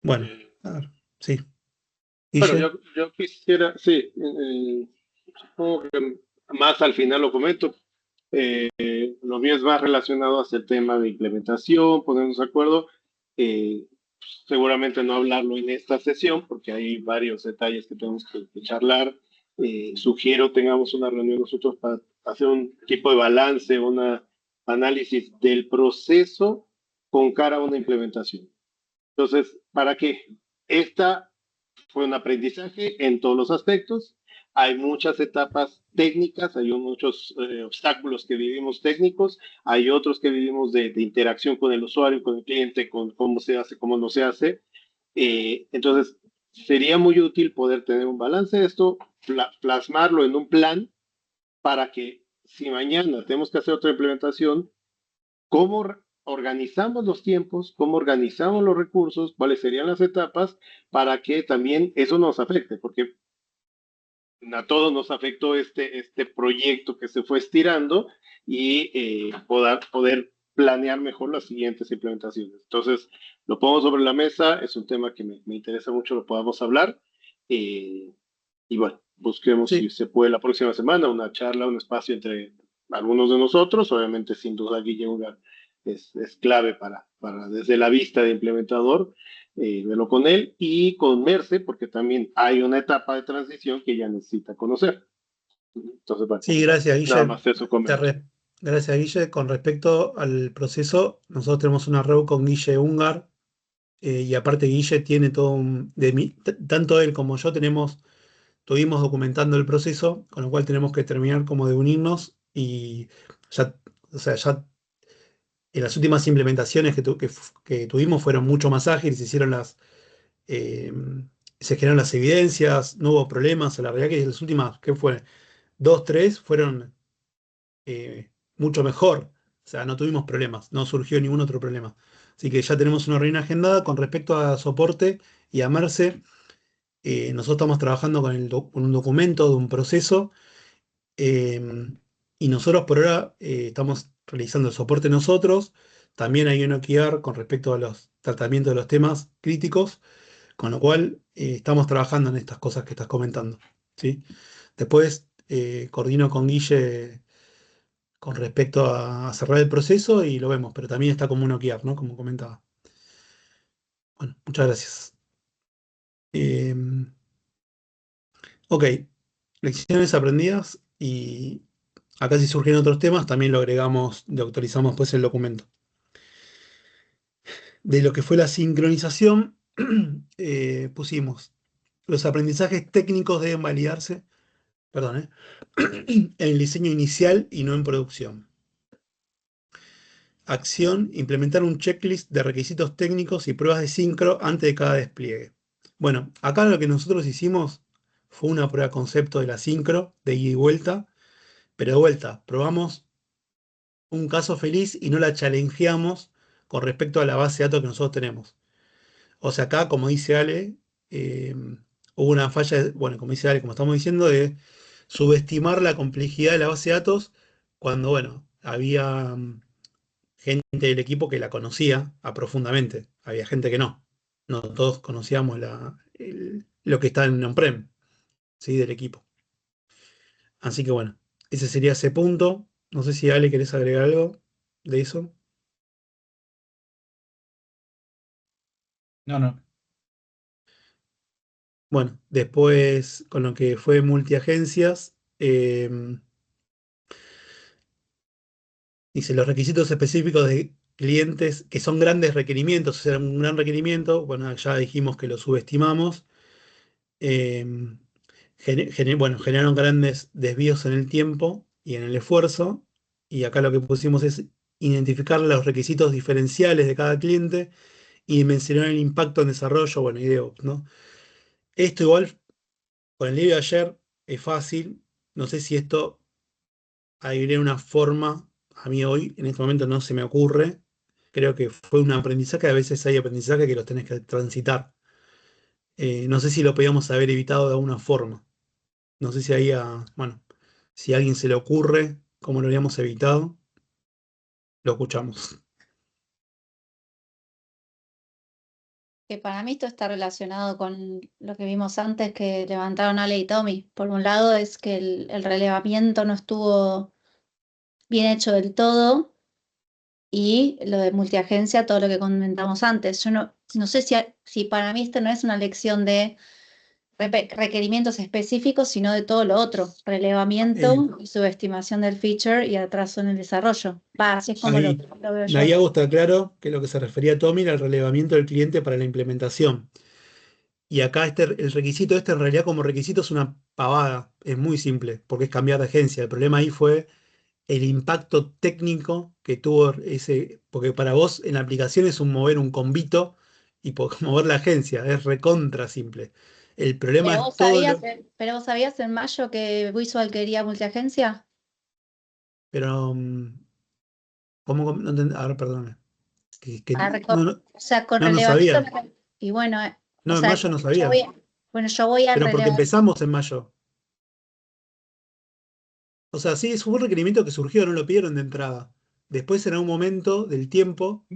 A: Bueno, a ver. Sí.
H: Bueno,
A: Guille.
H: yo quisiera, sí, supongo que más al final lo comento. Lo mío es más relacionado hacia el tema de implementación, ponernos de acuerdo. Eh, Seguramente no hablarlo en esta sesión, porque hay varios detalles que tenemos que charlar. Sugiero tengamos una reunión nosotros para hacer un tipo de balance, un análisis del proceso con cara a una implementación. Entonces, ¿para qué? Esta fue un aprendizaje en todos los aspectos. Hay muchas etapas técnicas, hay muchos obstáculos que vivimos técnicos, hay otros que vivimos de interacción con el usuario, con el cliente, con cómo se hace, cómo no se hace. Entonces, sería muy útil poder tener un balance de esto, plasmarlo en un plan para que si mañana tenemos que hacer otra implementación, cómo organizamos los tiempos, cómo organizamos los recursos, cuáles serían las etapas para que también eso nos afecte, porque a todos nos afectó este proyecto que se fue estirando y poder planear mejor las siguientes implementaciones. Entonces, lo pongo sobre la mesa, es un tema que me interesa mucho, lo podamos hablar. Y bueno, busquemos
A: Sí.
H: si se puede la próxima semana una charla, un espacio entre algunos de nosotros. Obviamente, sin duda, Guillermo es clave para desde la vista de implementador, verlo con él y con Merce, porque también hay una etapa de transición que ella necesita conocer. Entonces, bueno,
A: Sí, gracias,
H: nada
A: Guille.
H: más eso comento.
A: Gracias, Guille. Con respecto al proceso, nosotros tenemos una reunión con Guille Ungar, y aparte Guille tiene todo tanto él como yo estuvimos documentando el proceso, con lo cual tenemos que terminar como de unirnos y ya, o sea, ya en las últimas implementaciones que tuvimos fueron mucho más ágiles, eh, se generaron las evidencias, no hubo problemas. La realidad que las últimas, ¿qué fue? 2, 3 fueron mucho mejor. O sea, no tuvimos problemas, no surgió ningún otro problema. Así que ya tenemos una reunión agendada con respecto a soporte y a Merce. Nosotros estamos trabajando con un documento de un proceso, eh, y nosotros por ahora estamos realizando el soporte nosotros. También hay un OKR con respecto a los tratamientos de los temas críticos, con lo cual estamos trabajando en estas cosas que estás comentando, ¿sí? Después coordino con Guille con respecto a cerrar el proceso y lo vemos, pero también está como un OKR, ¿no? Como comentaba. Bueno, muchas gracias. Eh, ok, lecciones aprendidas, y acá si surgen otros temas también lo agregamos, lo actualizamos pues el documento. De lo que fue la sincronización, pusimos: los aprendizajes técnicos deben validarse, perdón, en el diseño inicial y no en producción. Acción: implementar un checklist de requisitos técnicos y pruebas de sincro antes de cada despliegue. Bueno, acá lo que nosotros hicimos fue una prueba concepto de la sincro, de ida y vuelta, pero de vuelta, probamos un caso feliz y no la challengeamos con respecto a la base de datos que nosotros tenemos. O sea, acá, como dice Ale, eh, hubo una falla, bueno, como dice Ale, como estamos diciendo, de subestimar la complejidad de la base de datos cuando, bueno, había gente del equipo que la conocía profundamente. Había gente que no. No todos conocíamos lo que está en on-prem, ¿sí? Del equipo. Así que bueno, ese sería ese punto. No sé si Ale querés agregar algo de eso.
F: No.
A: Bueno, después con lo que fue multiagencias, dice los requisitos específicos de clientes, que son grandes requerimientos, o sea, un gran requerimiento. Bueno, ya dijimos que lo subestimamos. eh, bueno, generaron grandes desvíos en el tiempo y en el esfuerzo. Y acá lo que pusimos es identificar los requisitos diferenciales de cada cliente y mencionar el impacto en desarrollo, bueno, y DevOps, ¿no? Esto igual, con el libro de ayer, es fácil. No sé si esto habría una forma, a mí hoy, en este momento no se me ocurre. Creo que fue un aprendizaje, a veces hay aprendizaje que los tenés que transitar. No sé si lo podíamos haber evitado de alguna forma. No sé si había, bueno, si a alguien se le ocurre cómo lo habríamos evitado, lo escuchamos.
C: Que para mí esto está relacionado con lo que vimos antes que levantaron Ale y Tommy. Por un lado es que el relevamiento no estuvo bien hecho del todo y lo de multiagencia, todo lo que comentamos antes. Yo no sé si para mí esto no es una lección de requerimientos específicos, sino de todo lo otro. Relevamiento y subestimación del feature y atraso en el desarrollo. Así es como
A: Ahí,
C: lo veo yo.
A: Nayago está claro que lo que se refería a Tommy era el relevamiento del cliente para la implementación. Y acá el requisito en realidad como requisito es una pavada, es muy simple, porque es cambiar de agencia. El problema ahí fue el impacto técnico que tuvo porque para vos en la aplicación es mover un combito y mover la agencia, es recontra simple. El problema es todo lo...
C: Pero vos sabías en mayo que Visual quería multiagencia.
A: Pero, ¿cómo? No a ver, perdóname.
C: O sea, con
A: no
C: relevamiento.
A: sabía.
C: Y bueno,
A: No,
C: o
A: en
C: sea,
A: mayo no sabía.
C: yo voy a
A: Pero porque
C: relevar.
A: empezamos en mayo. O sea, sí, es un requerimiento que surgió, no lo pidieron de entrada. Después, en algún momento del tiempo,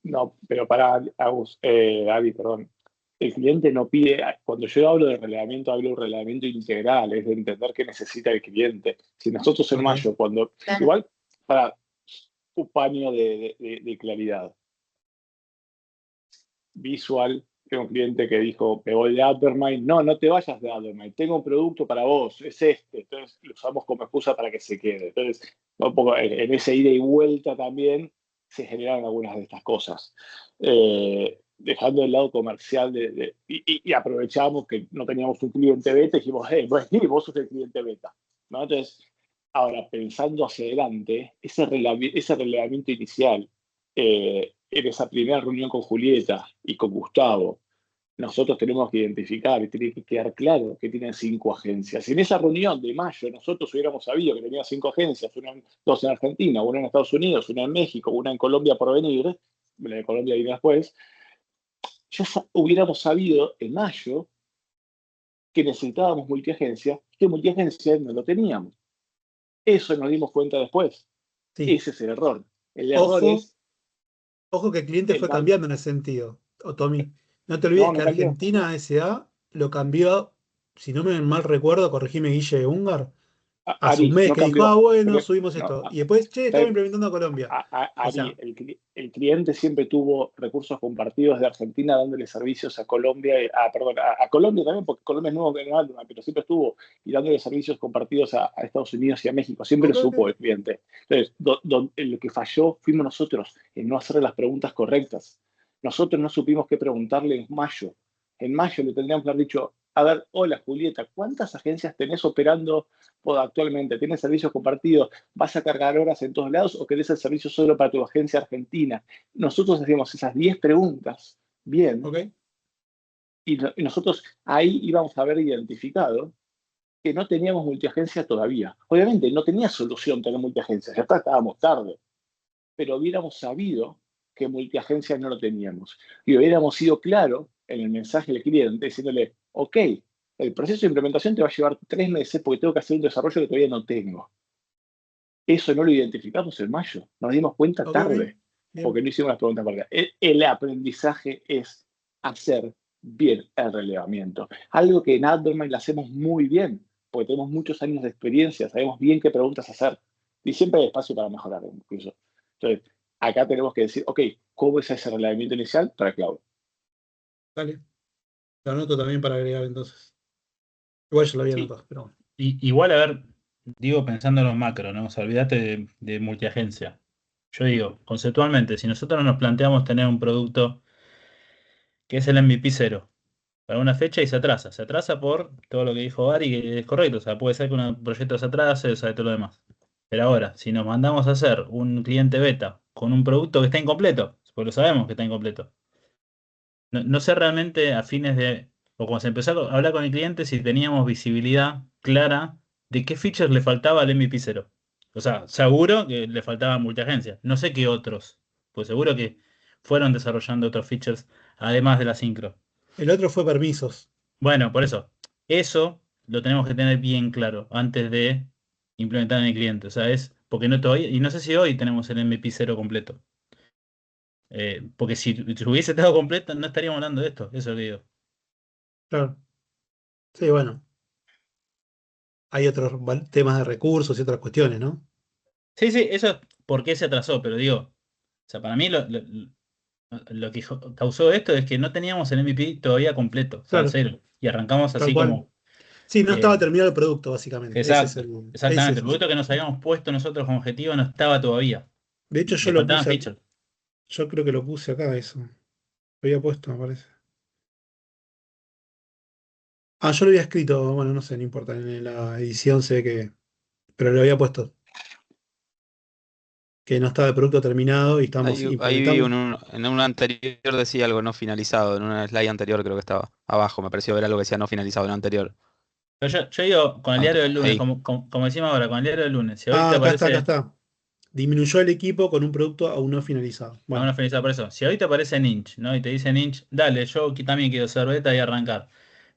B: No, pero para Agus, Avi, perdón. El cliente no pide, cuando yo hablo de relevamiento, hablo de un relevamiento integral, es de entender qué necesita el cliente. Si nosotros en
A: Ok.
B: mayo,
C: Claro.
B: igual, para un paño de claridad, Visual, tengo un cliente que dijo, me voy de Advermind, no te vayas de Advermind, tengo un producto para vos, es este, entonces lo usamos como excusa para que se quede. Entonces, un poco en ese ida y vuelta también se generan algunas de estas cosas. Dejando el lado comercial y aprovechamos que no teníamos un cliente beta y dijimos, hey, vos sos el cliente beta, ¿no? Entonces, ahora pensando hacia adelante, ese relevamiento inicial, en esa primera reunión con Julieta y con Gustavo, nosotros tenemos que identificar y tiene que quedar claro que tienen 5 agencias. Si en esa reunión de mayo nosotros hubiéramos sabido que tenía 5 agencias, dos en Argentina, una en Estados Unidos, una en México, una en Colombia por venir, la de Colombia viene después, ya hubiéramos sabido en mayo que necesitábamos multiagencia, que multiagencia no lo teníamos. Eso nos dimos cuenta después.
A: sí.
B: Ese es el error. El error
A: Ojo,
B: es
A: ojo que el cliente
B: el
A: fue
B: mal.
A: cambiando en ese sentido. Tommy, no te olvides
B: No
A: que
B: cambió.
A: Argentina SA lo cambió, si no me mal recuerdo, corregime Guille Ungar, hace un
B: Ari,
A: mes
B: no
A: que dijo,
B: cambió.
A: bueno, subimos
B: No,
A: esto. Y después, che, estamos implementando a Colombia. O
B: Ari,
A: sea,
B: el cliente siempre tuvo recursos compartidos de Argentina dándole servicios a Colombia, perdón, a Colombia también, porque Colombia es nuevo en Aldona, pero siempre estuvo y dándole servicios compartidos a Estados Unidos y a México. Siempre lo
A: ok,
B: supo
A: ok.
B: el cliente. Entonces, lo que falló fuimos nosotros en no hacer las preguntas correctas. Nosotros no supimos qué preguntarle en mayo. En mayo le tendríamos que haber dicho, a ver, hola Julieta, ¿cuántas agencias tenés operando actualmente? ¿Tienes servicios compartidos? ¿Vas a cargar horas en todos lados o querés el servicio solo para tu agencia argentina? Nosotros hacíamos esas 10 preguntas bien
A: Ok.
B: y nosotros ahí íbamos a haber identificado que no teníamos multiagencia todavía. Obviamente no tenía solución tener multiagencia, ya estábamos tarde, pero hubiéramos sabido que multiagencia no lo teníamos y hubiéramos sido claros en el mensaje del cliente diciéndole, ok, el proceso de implementación te va a llevar 3 meses porque tengo que hacer un desarrollo que todavía no tengo. Eso no lo identificamos en mayo, nos dimos cuenta
A: Ok,
B: tarde,
A: bien.
B: porque no hicimos las preguntas correctas. El aprendizaje es hacer bien el relevamiento. Algo que en Advermind lo hacemos muy bien, porque tenemos muchos años de experiencia, sabemos bien qué preguntas hacer. Y siempre hay espacio para mejorar incluso. Entonces, acá tenemos que decir, ok, ¿cómo es ese relevamiento inicial para cloud?
A: Dale. Lo anoto también para agregar entonces. Igual yo lo había
F: Sí.
A: anotado, pero bueno.
F: Igual, a ver, digo pensando en los macros, ¿no? O sea, olvídate de multiagencia. Yo digo, conceptualmente, si nosotros nos planteamos tener un producto que es el MVP 0 para una fecha y se atrasa por todo lo que dijo Ari, que es correcto, o sea, puede ser que un proyecto se atrase, o sea, todo lo demás. Pero ahora, si nos mandamos a hacer un cliente beta con un producto que está incompleto, porque lo sabemos que está incompleto, no sé realmente a fines de, o cuando se empezó a hablar con el cliente, si teníamos visibilidad clara de qué features le faltaba al MVP 0. O sea, seguro que le faltaban multiagencias. No sé qué otros, pues seguro que fueron desarrollando otros features además de la sincro.
A: El otro fue permisos.
F: Bueno, por eso lo tenemos que tener bien claro antes de implementar en el cliente. O sea, es porque no todavía, y no sé si hoy tenemos el MVP 0 completo. Porque si hubiese estado completo, no estaríamos hablando de esto, eso es lo que digo.
A: Claro. Sí, bueno. Hay otros temas de recursos y otras cuestiones, ¿no?
F: Sí, sí, eso es por qué se atrasó, pero digo, o sea, para mí lo que causó esto es que no teníamos el MVP todavía completo, o sea,
A: Claro,
F: cero. Y arrancamos
A: tal
F: así
A: cual.
F: como,
A: Sí, no estaba
F: eh,
A: terminado el producto, básicamente. Ese es
F: exacto,
A: el.
F: exactamente. El producto que nos habíamos puesto nosotros como objetivo no estaba todavía.
A: De hecho, yo
F: Le
A: lo
F: faltaban
A: puse.
F: features.
A: Yo creo que lo puse acá, eso. Lo había puesto, me parece. Ah, yo lo había escrito, bueno, no sé, no importa. En la edición se ve que. Pero lo había puesto. Que no estaba el producto terminado y estamos
E: Ahí vi
A: implementando.
E: en un anterior decía algo no finalizado, en una slide anterior creo que estaba abajo, me pareció ver algo que decía no finalizado en el anterior.
F: Pero yo digo, con el diario del lunes,
E: Ahí.
F: como decimos ahora, con el diario del lunes, si hoy
A: Ah,
F: te
A: acá está, acá
F: aparece,
A: está. Disminuyó el equipo con un producto aún no finalizado.
F: a
A: Bueno,
F: una finalizada por eso, si hoy te aparece Ninja, ¿no? Y te dice Ninja, dale, yo aquí también quiero ser beta y arrancar.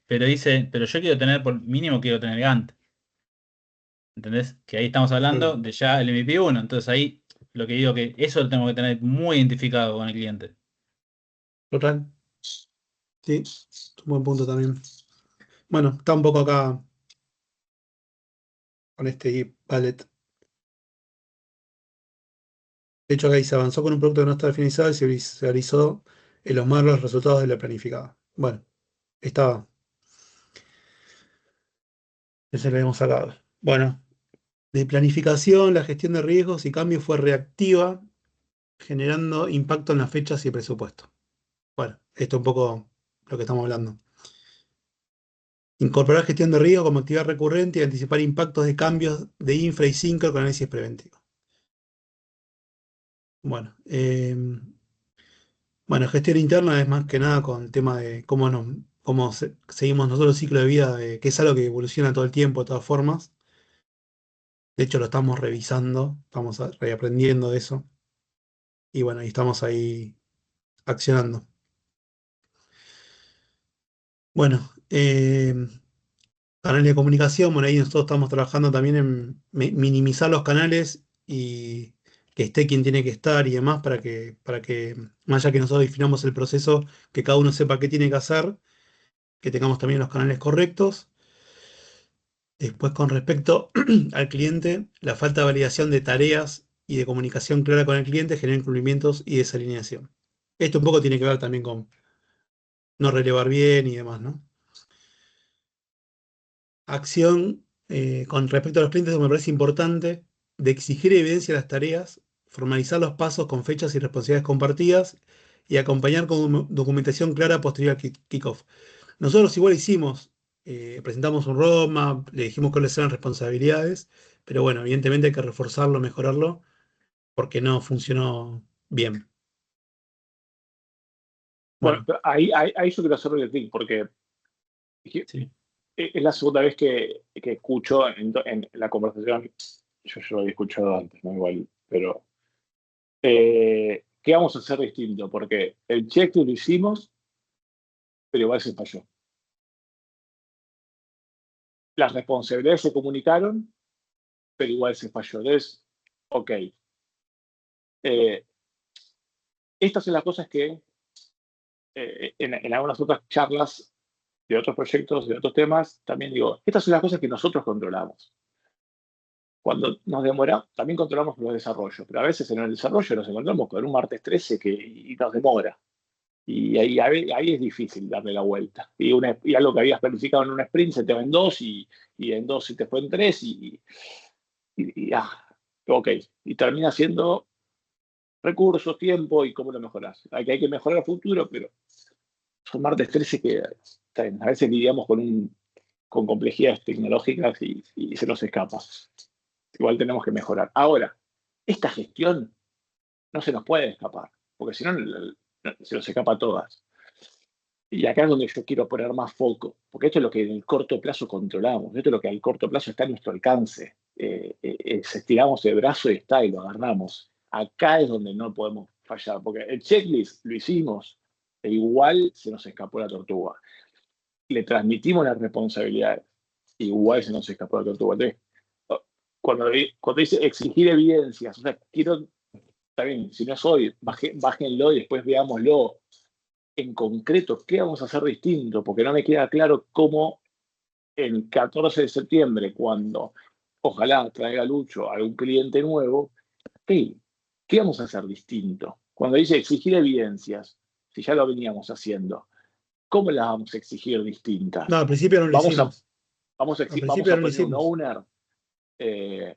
F: Pero dice, pero yo quiero tener, por mínimo quiero tener Gantt. ¿Entendés? Que ahí estamos hablando
A: claro,
F: de ya el MVP 1. Entonces ahí lo que digo que eso lo tengo que tener muy identificado con el cliente.
A: total. Sí, es un buen punto también. Bueno, está un poco acá con este palette. De hecho, acá se avanzó con un producto que no estaba finalizado y se visualizó en los malos resultados de la planificada. Bueno, estaba. Ese lo habíamos sacado. Bueno, de planificación, la gestión de riesgos y cambios fue reactiva, generando impacto en las fechas y presupuesto. Bueno, esto es un poco lo que estamos hablando. Incorporar gestión de riesgo como actividad recurrente y anticipar impactos de cambios de infra y sincro con análisis preventivo. Bueno, bueno, gestión interna es más que nada con el tema de cómo seguimos nosotros el ciclo de vida, que es algo que evoluciona todo el tiempo, de todas formas. De hecho, lo estamos revisando, estamos reaprendiendo de eso. Y bueno, y estamos ahí accionando. Bueno, canales de comunicación, bueno, ahí nosotros estamos trabajando también en minimizar los canales y que esté quien tiene que estar y demás para que, más allá que nosotros definamos el proceso, que cada uno sepa qué tiene que hacer, que tengamos también los canales correctos. Después, con respecto al cliente, la falta de validación de tareas y de comunicación clara con el cliente genera incumplimientos y desalineación. Esto un poco tiene que ver también con no relevar bien y demás, ¿no? Acción con respecto a los clientes, me parece importante de exigir evidencia de las tareas, formalizar los pasos con fechas y responsabilidades compartidas y acompañar con documentación clara posterior al kickoff. Nosotros igual hicimos, presentamos un roadmap, le dijimos cuáles eran responsabilidades, pero bueno, evidentemente hay que reforzarlo, mejorarlo, porque no funcionó bien.
B: Bueno,
A: Bueno,
B: pero ahí yo quiero hacer el clic porque
F: Sí.
B: es la segunda vez que escucho en la conversación. Yo lo había escuchado antes, ¿no? Igual, pero ¿qué vamos a hacer distinto? Porque el checklist lo hicimos, pero igual se falló. Las responsabilidades se comunicaron, pero igual se falló. Entonces, ok. Estas son las cosas que en algunas otras charlas de otros proyectos, de otros temas, también digo, estas son las cosas que nosotros controlamos. Cuando nos demora, también controlamos los desarrollos, pero a veces en el desarrollo nos encontramos con un martes 13 y nos demora. Y ahí es difícil darle la vuelta. Y algo que habías planificado en un sprint se te va en dos y en dos se te fue en tres ok. Y termina siendo recursos, tiempo y cómo lo mejoras. Hay que mejorar a futuro, pero son martes 13 que a veces lidiamos con complejidades tecnológicas y se nos escapa. Igual tenemos que mejorar. Ahora, esta gestión no se nos puede escapar, porque si no, se nos escapa a todas. Y acá es donde yo quiero poner más foco, porque esto es lo que en el corto plazo controlamos, esto es lo que al corto plazo está a nuestro alcance. Estiramos el brazo y está, y lo agarramos. Acá es donde no podemos fallar, porque el checklist lo hicimos, e igual se nos escapó la tortuga. Le transmitimos las responsabilidades, igual se nos escapó la tortuga. Entonces, cuando dice exigir evidencias, o sea, quiero está bien, si no es hoy, bájenlo y después veámoslo en concreto, qué vamos a hacer distinto, porque no me queda claro cómo el 14 de septiembre, cuando ojalá traiga Lucho a algún cliente nuevo, hey, ¿qué vamos a hacer distinto? Cuando dice exigir evidencias, si ya lo veníamos haciendo, ¿cómo las vamos a exigir distintas?
A: No, al principio no lo
B: Vamos
A: hicimos.
B: vamos
A: Al
B: a
A: principio no lo
B: poner un
A: hicimos.
B: owner.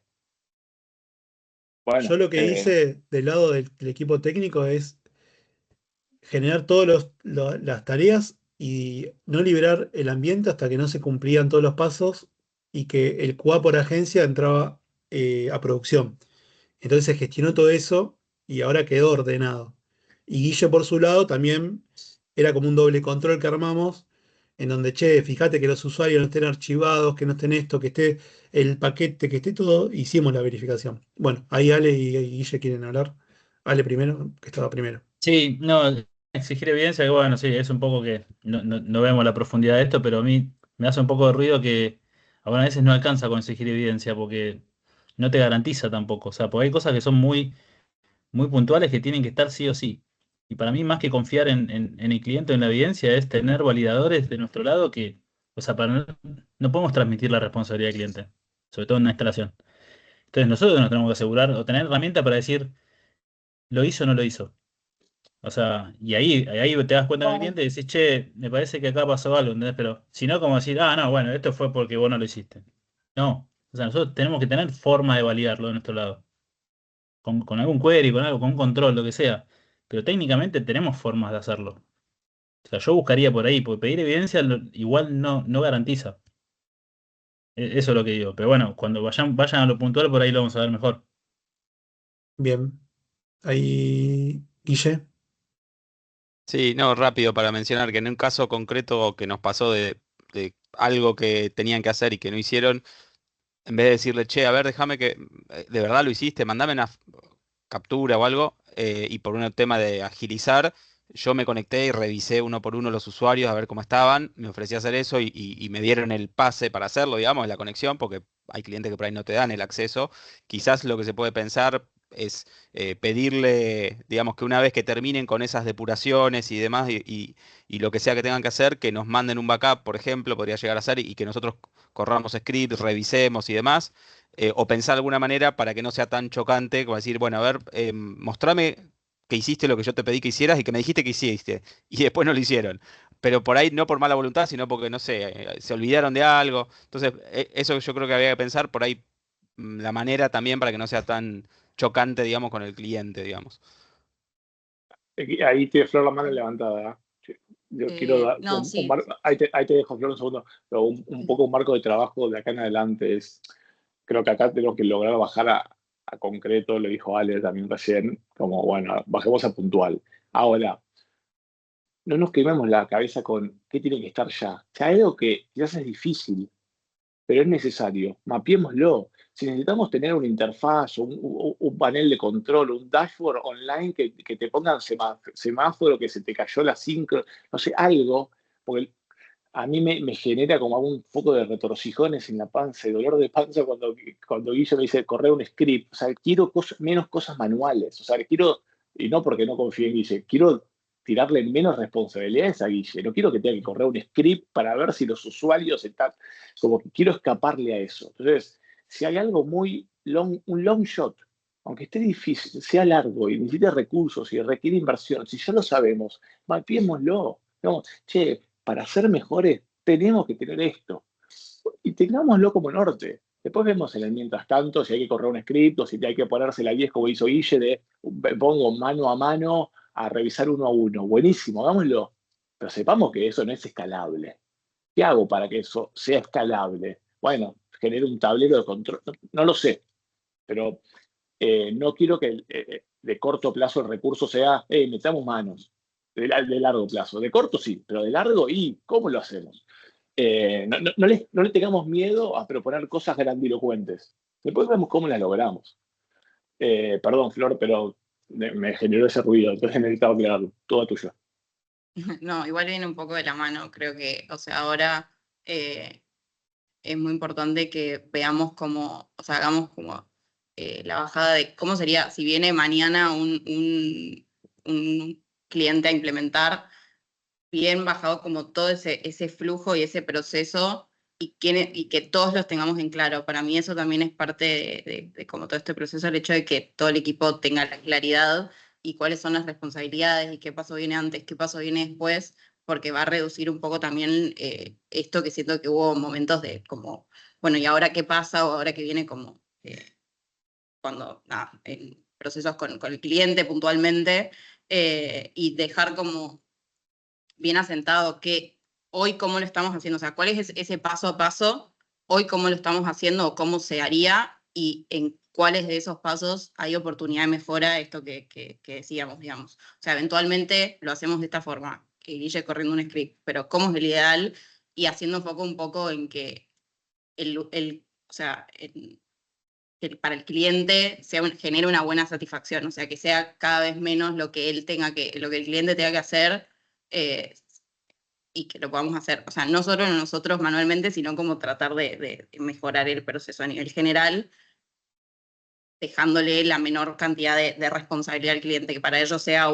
B: Bueno,
A: Yo lo que hice del lado del equipo técnico es generar todas las tareas y no liberar el ambiente hasta que no se cumplían todos los pasos y que el QA por agencia entraba a producción. Entonces se gestionó todo eso y ahora quedó ordenado. Y Guille por su lado también era como un doble control que armamos, en donde, che, fíjate que los usuarios no estén archivados, que no estén esto, que esté el paquete, que esté todo, hicimos la verificación. Bueno, ahí Ale y Guille quieren hablar. Ale primero, que estaba primero.
F: Sí, no, exigir evidencia, que bueno, sí, es un poco que no vemos la profundidad de esto, pero a mí me hace un poco de ruido que algunas veces no alcanza con exigir evidencia porque no te garantiza tampoco. O sea, porque hay cosas que son muy puntuales que tienen que estar sí o sí. Y para mí, más que confiar en el cliente o en la evidencia, es tener validadores de nuestro lado que, o sea, no podemos transmitir la responsabilidad del cliente, sobre todo en una instalación. Entonces nosotros nos tenemos que asegurar o tener herramientas para decir, lo hizo o no lo hizo. O sea, y ahí te das cuenta con el cliente y decís, che, me parece que acá pasó algo, ¿entendés? Pero si no, como decir, no, bueno, esto fue porque vos no lo hiciste. No, o sea, nosotros tenemos que tener forma de validarlo de nuestro lado. Con algún query, con algo, con un control, lo que sea. Pero técnicamente tenemos formas de hacerlo. O sea, yo buscaría por ahí, porque pedir evidencia igual no garantiza. Eso es lo que digo. Pero bueno, cuando vayan a lo puntual, por ahí lo vamos a ver mejor.
A: Bien. Ahí, Guille.
E: Sí, no, rápido para mencionar que en un caso concreto que nos pasó de algo que tenían que hacer y que no hicieron, en vez de decirle, che, a ver, déjame que de verdad lo hiciste, mandame una captura o algo, y por un tema de agilizar, yo me conecté y revisé uno por uno los usuarios a ver cómo estaban, me ofrecí a hacer eso y me dieron el pase para hacerlo, digamos, la conexión, porque hay clientes que por ahí no te dan el acceso. Quizás lo que se puede pensar es pedirle, digamos, que una vez que terminen con esas depuraciones y demás, y lo que sea que tengan que hacer, que nos manden un backup, por ejemplo, podría llegar a ser, y que nosotros corramos scripts, revisemos y demás, o pensar alguna manera para que no sea tan chocante como decir, bueno, a ver, mostrame que hiciste lo que yo te pedí que hicieras y que me dijiste que hiciste, y después no lo hicieron. Pero por ahí no por mala voluntad, sino porque, no sé, se olvidaron de algo. Entonces, eso yo creo que había que pensar por ahí, la manera también para que no sea tan chocante, digamos, con el cliente, digamos.
B: Ahí tiene Flor la mano levantada. Yo quiero dar
I: No, sí.
B: ahí te dejo, Flor, un segundo, pero un poco un marco de trabajo de acá en adelante es, creo que acá tenemos que lograr bajar a concreto, lo dijo Ale también recién, como bueno, bajemos a puntual. Ahora, no nos quememos la cabeza con qué tiene que estar ya. O sea, algo que quizás es difícil, pero es necesario. Mapeémoslo. Si necesitamos tener una interfaz, un panel de control, un dashboard online que te pongan semáforo, que se te cayó la sincro, no sé, algo, porque a mí me genera como un poco de retorcijones en la panza y dolor de panza cuando Guille me dice correr un script. O sea, quiero menos cosas manuales. O sea, quiero, y no porque no confíe en Guille, quiero tirarle menos responsabilidades a Guille. No quiero que tenga que correr un script para ver si los usuarios están, como que quiero escaparle a eso. Entonces, si hay algo un long shot, aunque esté difícil, sea largo y necesite recursos y requiere inversión, si ya lo sabemos, mapeémoslo. Digamos, che, para ser mejores tenemos que tener esto. Y tengámoslo como norte. Después vemos en el mientras tanto si hay que correr un script o si hay que ponerse la 10 como hizo Guille de pongo mano a mano a revisar uno a uno. Buenísimo, hagámoslo. Pero sepamos que eso no es escalable. ¿Qué hago para que eso sea escalable? Bueno, genero un tablero de control. No lo sé, pero no quiero que de corto plazo el recurso sea, metamos manos. De largo plazo. De corto sí, pero de largo, ¿y cómo lo hacemos? No le tengamos miedo a proponer cosas grandilocuentes. Después vemos cómo las logramos. Perdón, Flor, pero me generó ese ruido, entonces necesitaba aclararlo. Todo tuyo.
I: No, igual viene un poco de la mano. Creo que, o sea, ahora es muy importante que veamos cómo, o sea, hagamos como la bajada de cómo sería, si viene mañana un cliente a implementar, bien bajado como todo ese flujo y ese proceso y que todos los tengamos en claro. Para mí eso también es parte de como todo este proceso, el hecho de que todo el equipo tenga la claridad y cuáles son las responsabilidades y qué paso viene antes, qué paso viene después, porque va a reducir un poco también esto que siento que hubo momentos de como, bueno, ¿y ahora qué pasa? O ahora que viene como cuando, nada, en procesos con el cliente puntualmente, y dejar como bien asentado que hoy cómo lo estamos haciendo, o sea, cuál es ese paso a paso, hoy cómo lo estamos haciendo o cómo se haría y en cuáles de esos pasos hay oportunidad de mejora, esto que decíamos, digamos. O sea, eventualmente lo hacemos de esta forma, que Guille corriendo un script, pero cómo es el ideal y haciendo foco un poco en que o sea, que para el cliente genere una buena satisfacción, o sea, que sea cada vez menos lo que el cliente tenga que hacer, y que lo podamos hacer, o sea, no solo nosotros manualmente, sino como tratar de mejorar el proceso a nivel general, dejándole la menor cantidad de responsabilidad al cliente, que para ello sea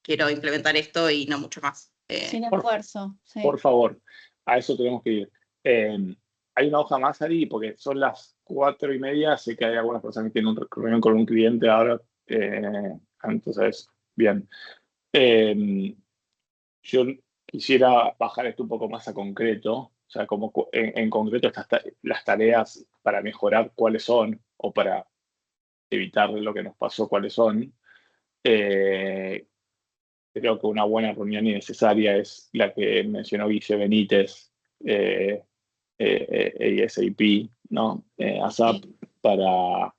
I: quiero implementar esto y no mucho más.
C: Sin esfuerzo, sí.
B: Por favor, a eso tenemos que ir. Hay una hoja más, Ari, porque son las 4:30, sé que hay algunas personas que tienen una reunión con un cliente ahora, entonces, bien. Yo quisiera bajar esto un poco más a concreto, o sea, como en concreto las tareas para mejorar cuáles son, o para evitar lo que nos pasó cuáles son. Creo que una buena reunión y necesaria es la que mencionó Guille Benítez, ASAP, ¿no? ASAP, para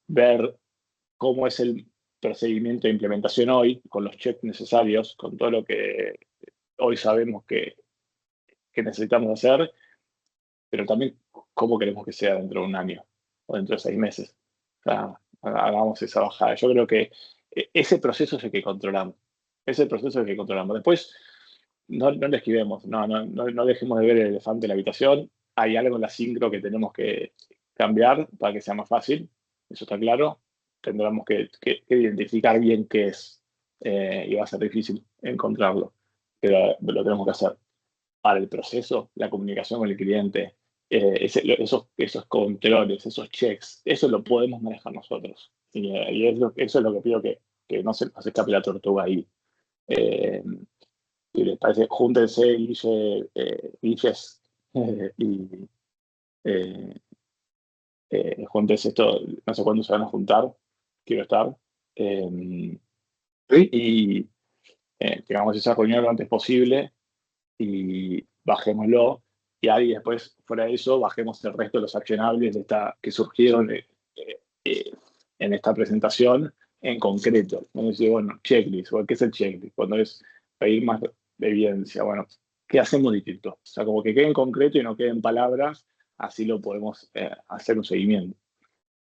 B: ver cómo es el procedimiento de implementación hoy, con los checks necesarios, con todo lo que hoy sabemos que necesitamos hacer, pero también cómo queremos que sea dentro de un año o dentro de 6 meses. O sea, hagamos esa bajada. Yo creo que ese proceso es el que controlamos. Ese proceso es el que controlamos. Después, no le esquivemos, no dejemos de ver el elefante en la habitación. Hay algo en la sincro que tenemos que cambiar para que sea más fácil, eso está claro. Tendremos que identificar bien qué es, y va a ser difícil encontrarlo, pero lo tenemos que hacer. Para el proceso, la comunicación con el cliente, esos controles, esos checks, eso lo podemos manejar nosotros. Y eso es lo que pido, que no se nos escape la tortuga ahí. Si les parece, júntense, Guilles, y júntense esto, no sé cuándo se van a juntar, quiero estar.
H: ¿Sí?
B: Y tengamos esa reunión lo antes posible y bajémoslo. Y ahí después, fuera de eso, bajemos el resto de los accionables que surgieron en esta presentación en concreto. Cuando dice, bueno, checklist, ¿qué es el checklist? Cuando es pedir más evidencia, bueno, ¿qué hacemos distinto? O sea, como que quede en concreto y no quede en palabras, así lo podemos hacer un seguimiento.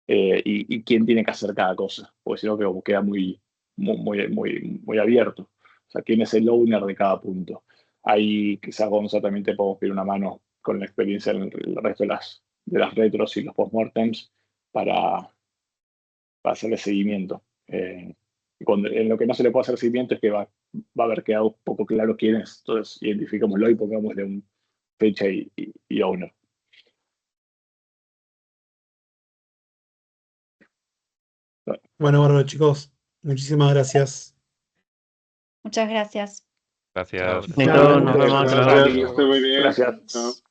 B: Y quién tiene que hacer cada cosa, porque si no queda muy abierto. O sea, quién es el owner de cada punto. Ahí quizás Gonza también te podemos pedir una mano con la experiencia en el resto de las retros y los postmortems para hacerle seguimiento. En lo que no se le puede hacer seguimiento es que va a haber quedado un poco claro quién es. Entonces, identificémoslo y pongámosle un fecha y owner.
A: Bueno, bárbaro, chicos. Muchísimas gracias.
C: Muchas gracias.
G: Gracias.
E: Chao.
F: Nos vemos.
H: Gracias, que esté muy bien.
B: Gracias.
H: Chao.